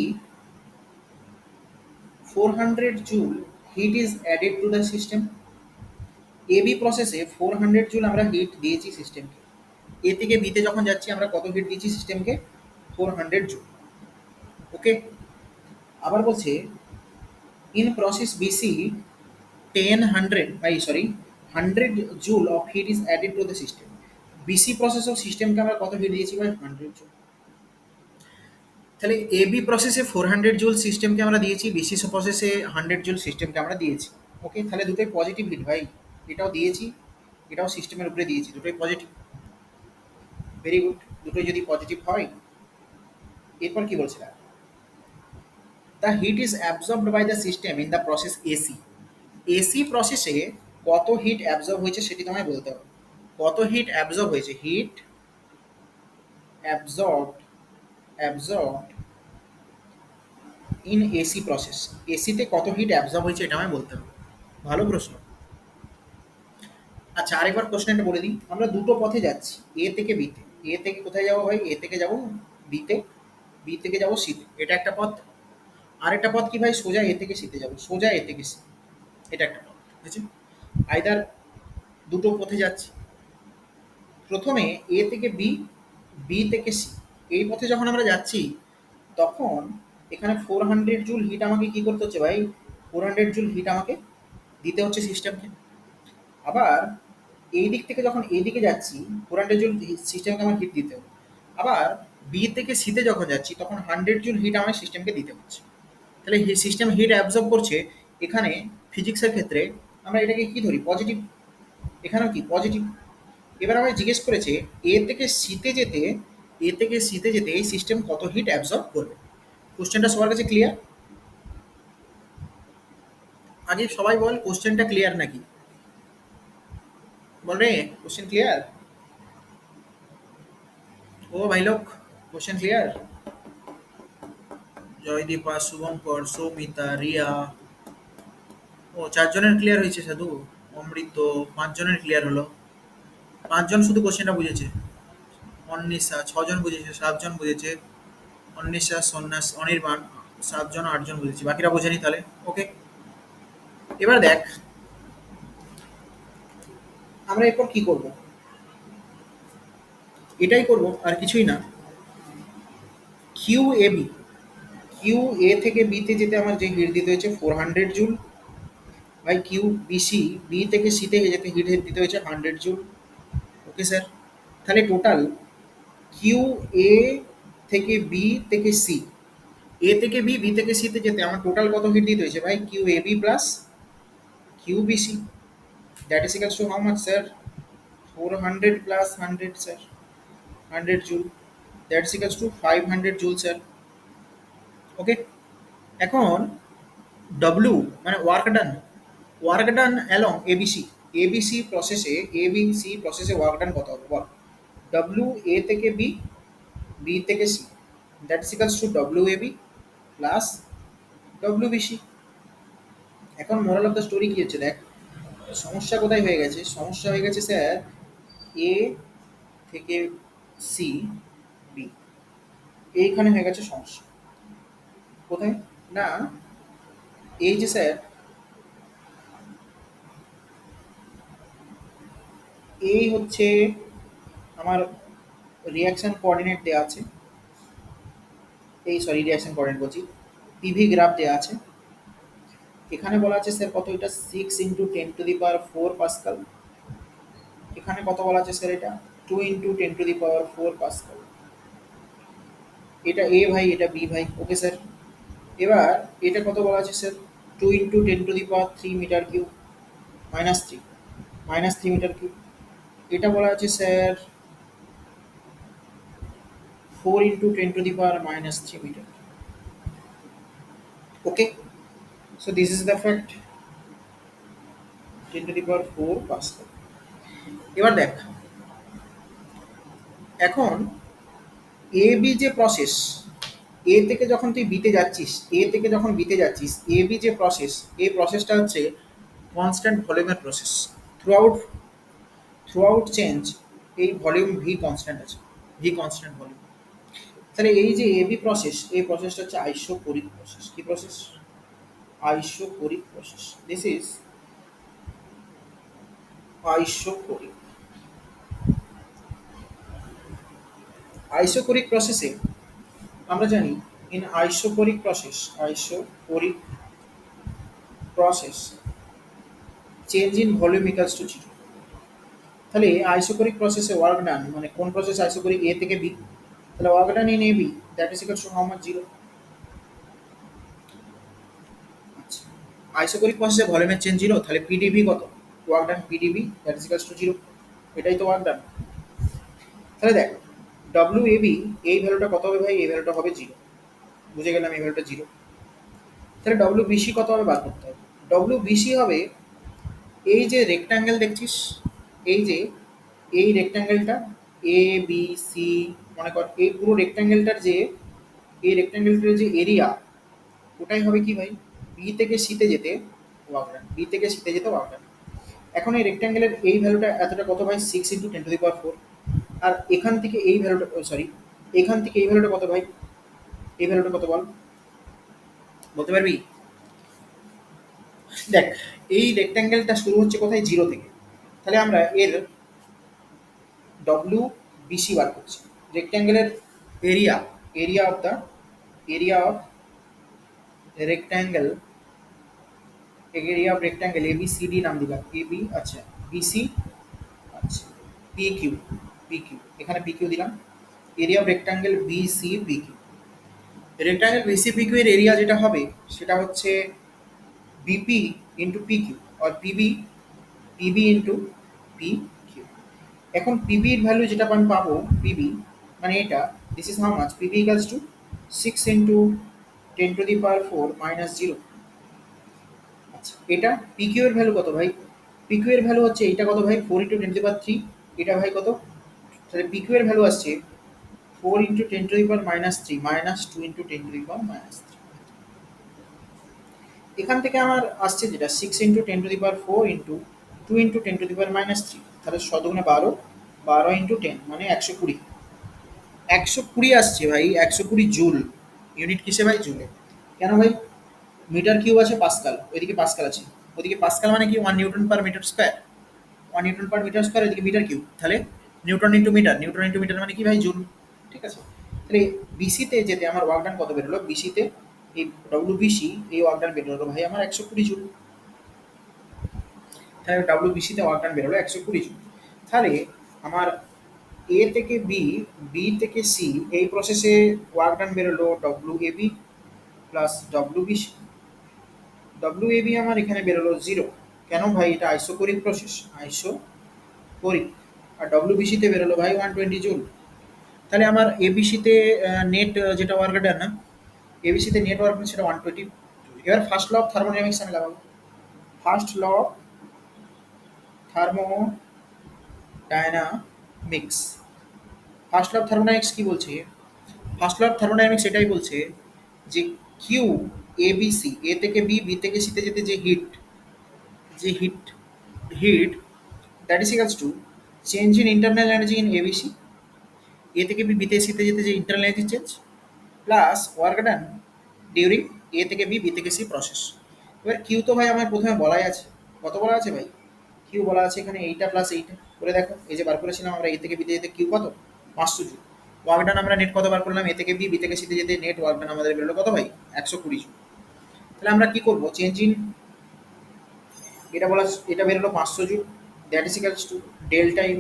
400 joule heat is added to the system. A B প্রসেসে 400 জুল আমরা হিট দিয়েছি সিস্টেমকে। এ থেকে বিতে যখন যাচ্ছি আমরা কত হিট দিয়েছি সিস্টেমকে? 400 জুল। ওকে। আবার বলছে in process BC 100 joule of heat is added to the system. BC process of সিস্টেমকে আমরা কত হিট দিয়েছি ভাই? 100 জুল। তাহলে এ বি প্রসেসে 400 জুল সিস্টেমকে আমরা দিয়েছি, বিসি প্রসেসে 100 জুল সিস্টেমকে আমরা দিয়েছি। ওকে, তাহলে দুটোই পজিটিভ হিট ভাই। এটাও দিয়েছি, এটাও সিস্টেমের উপরে দিয়েছি, দুটোই পজিটিভ। Very good. দুটোই যদি পজিটিভ হয়, এরপর কি বলছে? The heat is absorbed by the system in the process AC. AC প্রসেসে কত হিট অ্যাবজর্ব হয়েছে সেটি তোমায় বলতে হবে। কত হিট অ্যাবজর্ব হয়েছে? Heat absorbed in AC process. এসিতে কত হিট অ্যাবজর্ব হয়েছে এটা আমায় বলতে হবে। ভালো প্রশ্ন। আচ্ছা, আরেকবার কোশ্চেনটা বলে দিই। আমরা দুটো পথে যাচ্ছি, এ থেকে বিতে। এ থেকে কোথায় যাবো ভাই? এ থেকে যাবো বিতে, বি থেকে যাবো সিতে, এটা একটা পথ। আরেকটা পথ কি ভাই? সোজা এ থেকে সিতে যাবো, সোজা এ থেকে সি, এটা একটা পথ। বুঝেছি? আইদার দুটো পথে যাচ্ছি, প্রথমে এ থেকে বি, বি থেকে সি, এই পথে যখন আমরা যাচ্ছি, তখন এখানে 400 জুল হিট আমাকে কি করতে হচ্ছে ভাই? 400 জুল হিট আমাকে দিতে হচ্ছে সিস্টেমকে। আবার এই দিক থেকে যখন এই দিকে যাচ্ছি, 400 জুল সিস্টেমকে আমার হিট দিতে হবে। আবার বি থেকে সিতে যখন যাচ্ছি, তখন 100 জুল হিট আমার সিস্টেমকে দিতে হচ্ছে। তাহলে সিস্টেম হিট অ্যাবজর্ব করছে। এখানে ফিজিক্সের ক্ষেত্রে আমরা এটাকে কি ধরি? পজিটিভ। এখানেও কি পজিটিভ। এবার আমায় জিজ্ঞেস করেছে এ থেকে সিতে যেতে এই সিস্টেম কত হিট অ্যাবজর্ব করবে। কোশ্চেনটা সবার কাছে ক্লিয়ার? আগে সবাই বল, কোশ্চেনটা ক্লিয়ার নাকি? বল রে, কোশ্চেন ক্লিয়ার? ও ভাই লোক, কোশ্চেন ক্লিয়ার? জয়দীপা, শুভঙ্কর, সৌমিতা, রিয়া, ও চারজনের ক্লিয়ার হয়েছে সাধু। অমৃত, পাঁচজনের ক্লিয়ার হলো। পাঁচজন শুধু কোশ্চেনটা বুঝেছে। অন্নিশা, ছজন বুঝেছে, সাতজন বুঝেছে। অন্নিশা, সন্ন্যাস, অনির্বাণ, সাতজন, আটজন বুঝেছি, বাকিরা বোঝেনি তাহলে। ওকে, এবার দেখ আমরা এরপর কি করব। এটাই করব, আর কিছুই না। কিউ এ বি, কিউ এ থেকে বিতে যেতে আমার যে হিট দিতে হয়েছে 400 জুল, ভাই কিউ বিসি, বি থেকে সিতে যেতে হিট দিতে হয়েছে 100 জুল। Okay sir. তাহলে টোটাল কিউ এ থেকে বি থেকে সি, এ থেকে বি, বি থেকে সিতে যেতে আমার টোটাল কত হিট দিতে হয়েছে ভাই? Q A B plus Q BC, that is equals to how much sir? 400 plus 100 sir, 100 joule, that is equals to 500 joule sir. Okay. এখন ডব্লিউ মানে work done along ABC, ABC প্রসেসে, ABC প্রসেসে work done কত হবে বল? W A থেকে B, B থেকে C, that is equals to W A B plus W BC. এখন মোরাল অফ দ্য স্টোরি কি হচ্ছে দেখ, সমস্যা কোথায় হয়ে গেছে? সমস্যা হয়ে গেছে স্যার, এ থেকে সি বি, এইখানে হয়ে গেছে সমস্যা। কোথায়? না, এই যে স্যার, এই হচ্ছে আমার রিয়াকশন কোঅর্ডিনেট দেওয়া আছে, এই সরি রিয়াকশন কোঅর্ডিনেট বলছি, পিভি গ্রাফ দেওয়া আছে। এখানে বলা আছে স্যার কত, এটা 6 × 10⁴ পাস্কাল। এখানে কত বলা আছে স্যার, এটা 2 × 10⁴ পাস্কাল। এটা এ ভাই, এটা বি ভাই, ওকে স্যার। এবার এটা কত বলা আছে sir, 2 × 10⁻³ metre cube, -3, -3 metre cube. এটা বলা আছে sir 4 × 10⁻³ metre. Okay, so this is the fact, 10⁴ pascal. এবার দেখ, এখন এ বি যে প্রসেস, এ থেকে যখন তুই বিতে যাচ্ছিস, এ থেকে যখন বিতে যাচ্ছিস, এ বি যে প্রসেস, এই প্রসেসটা হচ্ছে কনস্ট্যান্ট ভলিউমের প্রসেস। থ্রু আউট চেঞ্জ এই ভলিউম ভি কনস্ট্যান্ট আছে, ভি কনস্ট্যান্ট ভলিউম। তাহলে এই যে এ বি প্রসেস, এই প্রসেসটা হচ্ছে আইসোকোরিক প্রসেস। কি process? Isochoric process. This is isochoric. Isochoric প্রসেসে আমরা জানি, in isochoric process change in volume equals to zero. তাহলে আইসোকোরিক প্রসেসে ওয়ার্ক ডান, মানে কোন প্রসেস আইসোকোরিক, এ থেকে বি, তাহলে work done in A B that is equals to how much, zero. আচ্ছা, আইসোকোরিক প্রসেসে ভলিউমের চেঞ্জ জিরো, তাহলে পিডিবি কত, work done PDB that is equals to zero. এটাই তো ওয়ার্ক ডান। তাহলে দেখ, ডব্লিউ এ বি, এই ভ্যালুটা কত হবে ভাই, এই ভ্যালুটা হবে জিরো, বুঝে গেলাম এই ভ্যালুটা জিরো। তাহলে ডব্লিউ বিসি কত হবে বার করতে হবে। ডব্লিউ বিসি হবে, এই যে রেক্ট্যাঙ্গেল দেখছিস, এই যে এই রেক্ট্যাঙ্গেলটা এ বি সি, মনে কর এই পুরো রেক্ট্যাঙ্গেলটার যে, এই রেক্ট্যাঙ্গেলটার যে এরিয়া, ওটাই হবে কি ভাই, বি থেকে সিতে যেতে ওয়ার্ক ডান, বি থেকে সিতে যেতে ওয়ার্ক ডান। এখন এই রেক্ট্যাঙ্গেলের এই ভ্যালুটা এতটা কত ভাই, 6 × 10⁴। আর এখান থেকে এই ভ্যালুটা, সরি, এখান থেকে এই ভ্যালুটা কত ভাই, এই ভ্যালুটা কত বল, বলতে পারবি? দেখ, এই রেক্ট্যাঙ্গেলটা শুরু হচ্ছে কোথায়, জিরো থেকে। তাহলে আমরা এর ডব্লিউ বিসি বার করছি। রেক্ট্যাঙ্গেলের area, area of the, area of rectangle, area of rectangle A B C D নাম দিলাম, এ বি, আচ্ছা বিসি, আচ্ছা পি কিউ, পি কিউ, এখানে পি কিউ দিলাম। Area of rectangle B C P Q, rectangle B C P Q এর area যেটা হবে সেটা হচ্ছে বিপি ইন্টু পি কিউ, আর PB, PB into P Q. এখন পিবির ভ্যালু যেটা আমি পাবো, পিবি মানে এটা, this is how much, PB equals two 6 × 10⁻⁴ -0। আচ্ছা, এটা পিকিউ এর ভ্যালু কত ভাই, পিকিউ এর ভ্যালু হচ্ছে এটা কত ভাই, 4 × 10⁻³ এটা ভাই কত, তাহলে পিকিউ এর ভ্যালু আসছে 4 × 10⁻³ -2 × 10⁻³ এখান থেকে আমার আসছে যেটা 6 × 10⁴ ইন্টু 2 × 10⁻³ তাহলে শতগুণে 12, 12 × 10 মানে 120, 120 আসছে ভাই, 120 জুল। ইউনিট কিসে ভাই, জুলে। কেন ভাই, মিটার কিউব আছে পাস্কাল, ওইদিকে পাস্কাল আছে, ওইদিকে পাস্কাল মানে কি 1 নিউটন/মিটার স্কোয়ার, 1 নিউটন/মিটার স্কোয়ার, এদিকে মিটার কিউব, তাহলে newton into metre, newton into metre মানে কি ভাই, জুল। ঠিক আছে, তাহলে বিসিতে যেতে আমার ওয়ার্ক ডান কত বেরোলো, বিসিতে এই ডব্লিউ বিসি, এই ওয়ার্ক ডান বেরোলো ভাই আমার 120 জুল। তাহলে ডব্লিউ বিসিতে ওয়ার্ক ডান বেরোলো 120 জুল। তাহলে আমার এ থেকে বি, বি থেকে সি, এই প্রসেসে ওয়ার্ক ডান বেরোলো W A B plus W BC. W A B আমার এখানে বেরোলো জিরো, কেন ভাই, এটা আইসোকোরিক প্রসেস, আইসোকোরিক। আর ডব্লিউ বিসিতে বেরোলো ভাই 120 জুল। তাহলে আমার এবিসিতে নেট যেটা ওয়ার্ক ডান না, এবিসিতে নেট ওয়ার্ক সেটা 120। এবার ফার্স্ট ল অফ থার্মোডাইনামিক্স আমি লাগাবো, first law of thermodynamics. First law of thermodynamics কি বলছে, ফার্স্ট ল অফ থার্মোডাইনামিক্স এটাই বলছে যে Q A B C, A থেকে বি, বি থেকে সিতে যেতে যে হিট, যে heat that is equals to change in internal energy in ABC, A থেকে বি, বিতে সিতে যেতে যে internal energy change, plus work done during A থেকে বি, বি থেকে সি প্রসেস। এবার কিউ তো ভাই আমার প্রথমে বলাই আছে, কত বলা আছে ভাই? কিউ বলা আছে এখানে এইটা প্লাস এইটা, করে দেখো এই যে বার করেছিলাম আমরা এ থেকে বিতে যেতে কিউ কত, 500 জুল। ওয়ার্ক ডান আমরা নেট কত বার করলাম, এ থেকে বি, বি থেকে সিতে যেতে নেট ওয়ার্ক ডান আমাদের বেরোলো কত ভাই, 120 জুল। তাহলে আমরা কি করবো, চেঞ্জ ইন, এটা বলা, এটা বেরোলো 500 joule, that is equals to delta U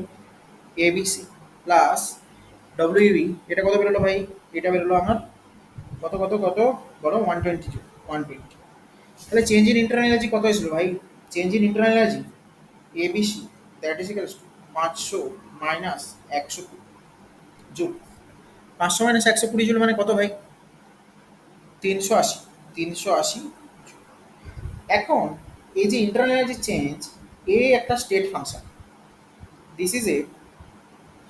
ABC plus WB, এটা কত বেরোলো ভাই, এটা বেরোলো আমার কত কত কত বলো, 120 জুল, 120। তাহলে চেঞ্জ ইন ইন্টারনাল এনার্জি কত হয়েছিল ভাই, change in internal energy ABC that is equals to 500 minus 120 joule. 500 minus 120 joule মানে কত ভাই, 380, 380। এখন এই যে ইন্টারনাল এনার্জি চেঞ্জ, এ একটা state function, this is A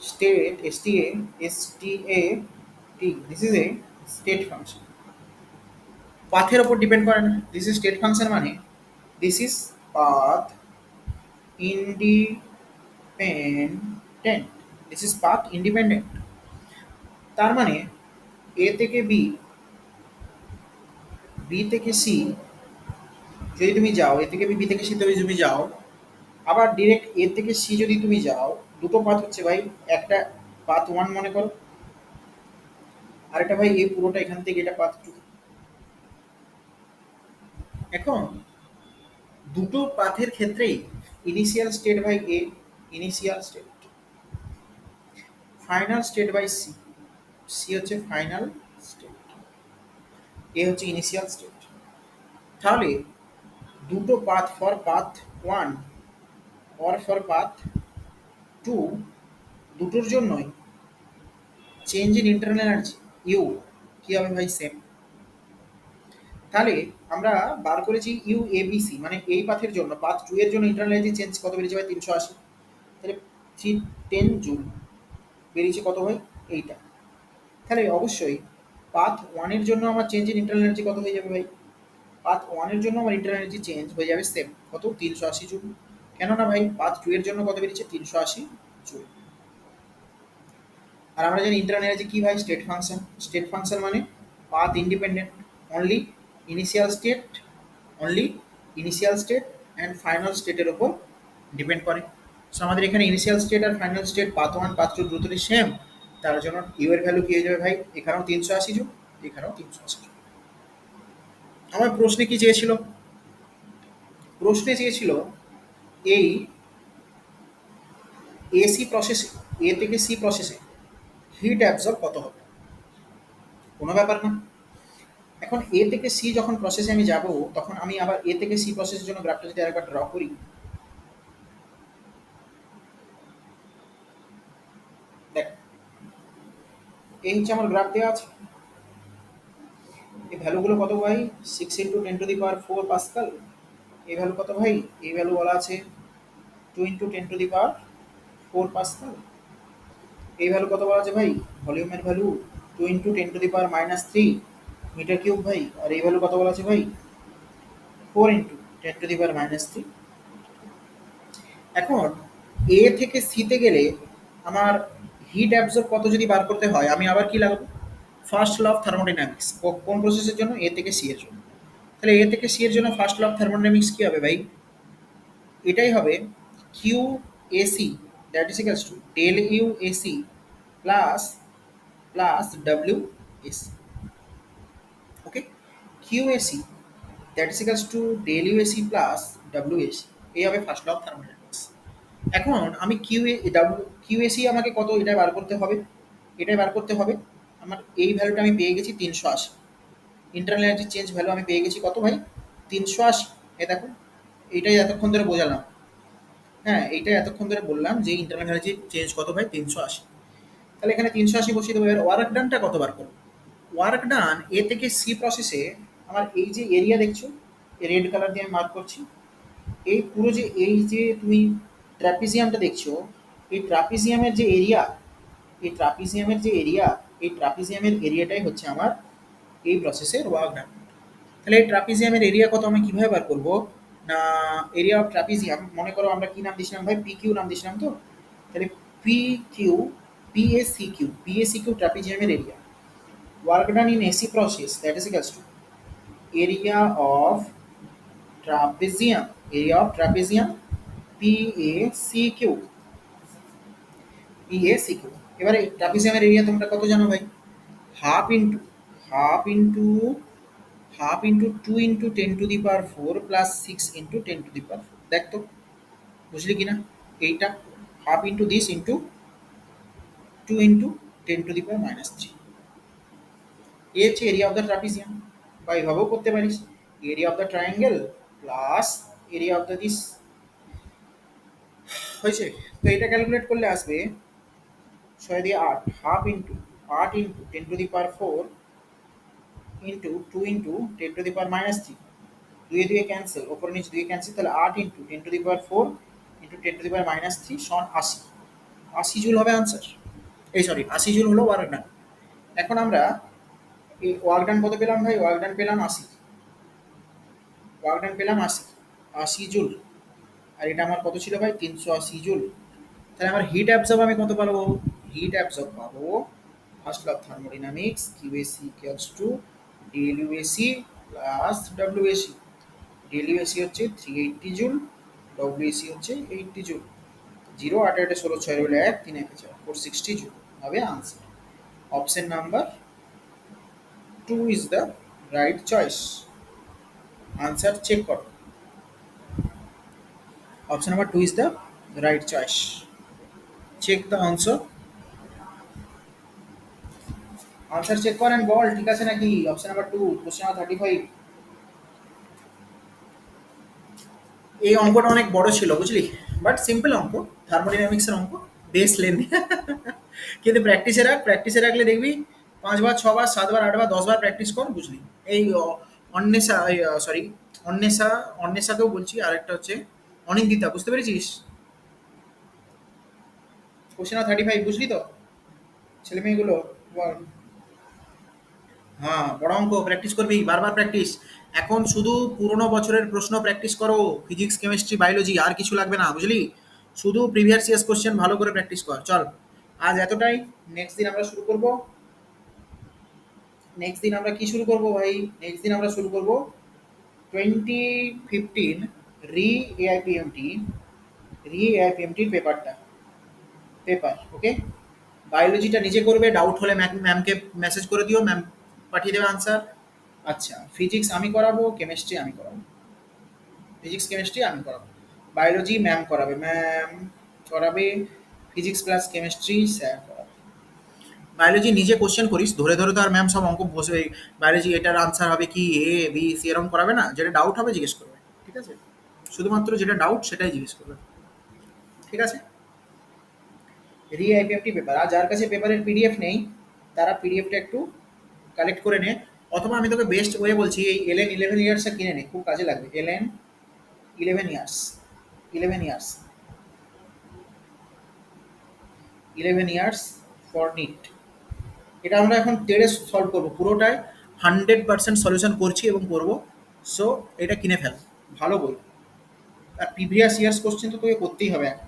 state this is a state function, পাথের উপর ডিপেন্ড করে না, দিস ইজ স্টেট ফাংশন মানে this is path independent, this is path independent. তার মানে এ থেকে বি, বি থেকে সি যদি তুমি যাও, এ থেকে বি, বি থেকে সি তুমি যাও, আবার ডিরেক্ট এ থেকে সি যদি তুমি যাও, দুটো পাথ হচ্ছে ভাই, একটা পাথ ওয়ান মনে করো, আর এটা ভাই এই পুরোটা এখান থেকে এটা পাথ টু। এখন দুটো পাথের ক্ষেত্রেই initial state by A, initial state, final state by C, C হচ্ছে ফাইনাল স্টেট, এ হচ্ছে ইনিশিয়াল স্টেট। তাহলে দুটো path for path one or for path two, দুটোর জন্যই change in internal energy U কি হবে ভাই, সেম। তাহলে আমরা বার করেছি ইউ এ বি সি, মানে এই পাথের জন্য পাথ টু এর জন্য ইন্টারনাল এনার্জি চেঞ্জ কত বেরিয়েছে ভাই, 380। তাহলে 310 জুল বেরিয়েছে কত ভাই, এইটা। তাহলে অবশ্যই পাথ ওয়ানের জন্য আমার চেঞ্জ ইন ইন্টারনাল এনার্জি কত হয়ে যাবে ভাই, পাথ ওয়ানের জন্য আমার ইন্টারনাল এনার্জি চেঞ্জ হয়ে যাবে সেম, কত, 380 জুল। কেননা ভাই পাথ টু এর জন্য কত বেরিয়েছে, 380 জুল। আর আমরা জানি ইন্টারনাল এনার্জি কি ভাই, স্টেট ফাংশন, স্টেট ফাংশন মানে path independent, only initial state, only initial state and final স্টেটের ওপর ডিপেন্ড করে। সো আমাদের এখানে ইনিশিয়াল স্টেট আর final state path one path two দুটোই সেম, তার জন্য ইউ এর ভ্যালু কি হয়ে যাবে ভাই, এখানেও 380 জুল, এখানেও 380 জুল। আমার প্রশ্নে কি চেয়েছিল, প্রশ্নে চেয়েছিল এই এসি প্রসেসে, এ থেকে সি প্রসেসে হিট অ্যাবজর্ব কত হবে, কোনো ব্যাপার না। এখন এ থেকে সি যখন প্রসেসে আমি যাব, তখন আমি আবার এ থেকে সি প্রসেসের জন্য গ্রাফটা যদি আরেকবার ড্র করি, দেখ এই হচ্ছে আমার গ্রাফ দেওয়া আছে, এই ভ্যালুগুলো কত ভাই, 6 × 10⁴ পাস্কাল, এই ভ্যালু কত ভাই, এই ভ্যালু বলা আছে 2 × 10⁴ পাস্কাল, এই ভ্যালু কত বলা আছে ভাই, ভলিউমের ভ্যালু 2 × 10⁻³ মিটার কিউব ভাই, আর এই ভ্যালু কত বলা আছে ভাই, 4 × 10⁻³ এখন এ থেকে সিতে গেলে আমার হিট অ্যাবজর্ব কত যদি বার করতে হয়, আমি আবার কি লাগাবো, ফার্স্ট ল অফ থার্মোডাইনামিক্স, কোন প্রসেসের জন্য, এ থেকে সি এর জন্য। তাহলে এ থেকে সি এর জন্য ফার্স্ট ল অফ থার্মোডাইনামিক্স কি হবে ভাই, এটাই হবে Q AC that is equals to del U AC plus plus W AC, okay, Q AC that is equals to del U AC plus W AC, এই হবে first law of thermodynamics. এখন আমি কিউএসি আমাকে কত, এটা বার করতে হবে, এটাই বার করতে হবে। আমার এই ভ্যালুটা আমি পেয়ে গেছি 380, ইন্টারনাল এনার্জি চেঞ্জ ভ্যালু আমি পেয়ে গেছি কত ভাই, 380। এ দেখো এইটাই এতক্ষণ ধরে বোঝালাম, হ্যাঁ এইটাই এতক্ষণ ধরে বললাম যে ইন্টারনাল এনার্জি চেঞ্জ কত ভাই, 380। তাহলে এখানে 380 বসিয়ে দেবো। এবার ওয়ার্ক ডানটা কতবার করবো, ওয়ার্ক ডান এ থেকে সি প্রসেসে আমার এই যে এরিয়া দেখছো, রেড কালার দিয়ে আমি মার্ক করছি, এই পুরো যে এই যে তুমি ট্রাপিজিয়ামটা দেখছো, এই ট্রাপিজিয়ামের যে এরিয়া, এই ট্রাপিজিয়ামের যে এরিয়া, এই ট্রাপিজিয়ামের এরিয়াটাই হচ্ছে আমার এই প্রসেসের ওয়ার্ক ডান। তাহলে এই ট্রাপিজিয়ামের এরিয়া কত আমি কিভাবে বার করবো না, এরিয়া অফ ট্রাপিজিয়াম মনে করো আমরা কি নাম দিয়েছিলাম ভাই, পি কিউ নাম দিয়েছিলাম তো। তাহলে পি কিউ PA CQ ট্রাপিজিয়ামের area, work done in AC process, that is equals to area of trapezium PACQ PACQ। এবারে ট্রাপিজিয়ামের এরিয়া তোমরা কত জানো ভাই? Half into half into half into 2 × 10⁴ plus 6 × 10⁴। দেখ তো বুঝলি কিনা এইটা? হাফ ইন্টু দিস ইন্টু 2 × 10⁻³ এ হচ্ছে এরিয়া অফ দ্য ট্রাপিজিয়াম। বা এভাবেও করতে পারিস, area of the triangle plus area of the this. হয়েছে? তো এটা ক্যালকুলেট করলে আসবে 6 দিয়ে 8, হাফ ইন্টু 8 × 10⁴ ইন্টু 2 × 10⁻³ দুয়ে দুয়ে ক্যান্সেল, ওপর নিচে দুয়ে ক্যান্সেল, তাহলে 8 × 10⁴ ইন্টু 10⁻³ সমান 80। 80 জুল হবে আনসার। এই সরি 80 জুল হলো ওয়ার্ক ডান। এখন আমরা এই ওয়ার্ক ডান কত পেলাম ভাই? ওয়ার্ক ডান পেলাম 80। ওয়ার্ক ডান পেলাম 80, 80 জুল। আর এটা আমার কত ছিল ভাই? 380 জুল। তাহলে আমার হিট অ্যাবজর্ব আমি কত পাবো? হিট অ্যাবজর্ব পাবো first law of thermodynamics, QAC equals to DLUAC plus WAC। DLUAC হচ্ছে 380 জুল, WAC হচ্ছে 80 জুল। 0 8 8 16 6 হলে 1 3 1 4 460 জুল হবে answer. Option number 2 is the right choice. Answer check করো। Option number 2 is the right choice. Check the answer. Answer check করেন বল ঠিক আছে নাকি? Option number 2 question number 35। এই অঙ্কটা অনেক বড় ছিল বুঝলি, বাট সিম্পল অঙ্ক, থার্মোডাইনামিক্সের অঙ্ক, বেশ লেন্দি। কিন্তু প্র্যাকটিসে রাখলে দেখবি 5 বার 6 বার 7 বার 8 বার 10 বার প্র্যাকটিস কর বুঝলি। এই অন্বেষা, সরি অন্বেষাকেও বলছি, আরেকটা হচ্ছে অনিন্দিতা, বুঝতে পেরেছিস? কোশ্চেন নাম্বার 35 বুঝলি তো ছেলে মেয়েগুলো? বল। হ্যাঁ বড় অঙ্ক প্র্যাকটিস করবি, বারবার প্র্যাকটিস। এখন শুধু পুরোনো বছরের প্রশ্ন প্র্যাকটিস করো, ফিজিক্স কেমিস্ট্রি বায়োলজি আর কিছু লাগবে না বুঝলি। শুধু প্রিভিয়াস ইয়ার্স কোশ্চেন ভালো করে প্র্যাকটিস কর। চল আজ এতটাই। নেক্সট দিন আমরা শুরু করব। নেক্সট দিন আমরা কি শুরু করব ভাই? নেক্সট দিন আমরা শুরু করব 2015 রি এআইপিএমটি এর পেপার ওকে। বায়োলজিটা নিজে করবে, ডাউট হলে ম্যামকে মেসেজ করে দিও, ম্যাম পাঠিয়ে দেবে আনসার। আচ্ছা ফিজিক্স আমি করাবো, কেমিস্ট্রি আমি করাবো, ফিজিক্স কেমিস্ট্রি আমি করাবো, বায়োলজি ম্যাম করাবে, ফিজিক্স প্লাস কেমিস্ট্রি স্যার করাবে। বায়োলজি নিজে কোশ্চেন করিস, ধরে ধরে তো আর ম্যাম সব অঙ্ক বসে বায়োলজি এটার আনসার হবে কি এ বি সি এরকম করাবে না, যেটা ডাউট হবে জিজ্ঞেস করবে, ঠিক আছে? শুধুমাত্র যেটা ডাউট সেটাই জিজ্ঞেস করবে, ঠিক আছে? রি আইপিএফটি পেপার, আর যার কাছে পেপারের পিডিএফ নেই তারা পিডিএফটা একটু কালেক্ট করে নে, অথবা আমি তোকে বেস্ট ওয়ে বলছি এই এলএন 11 ইয়ার্সটা কিনে নে, খুব কাজে লাগবে। LN 11 years 11 years 11 years for NEET. এটা আমরা এখন টেরে সলভ করবো পুরোটাই, 100% সলিউশন করছি এবং করবো। সো এটা কিনে ফেল, ভালো বই। আর প্রিভিয়াস ইয়ার্স কোশ্চেন তো তোকে করতেই হবে এখন।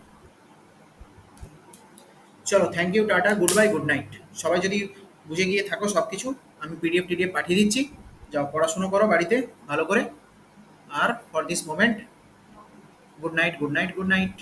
চলো থ্যাংক ইউ, টাটা, গুড বাই, গুড নাইট। সবাই যদি বুঝে গিয়ে থাকো সব কিছু, আমি পিডিএফ পাঠিয়ে দিচ্ছি, যাও পড়াশুনো করো বাড়িতে ভালো করে। আর for this moment, good night, good night, good night.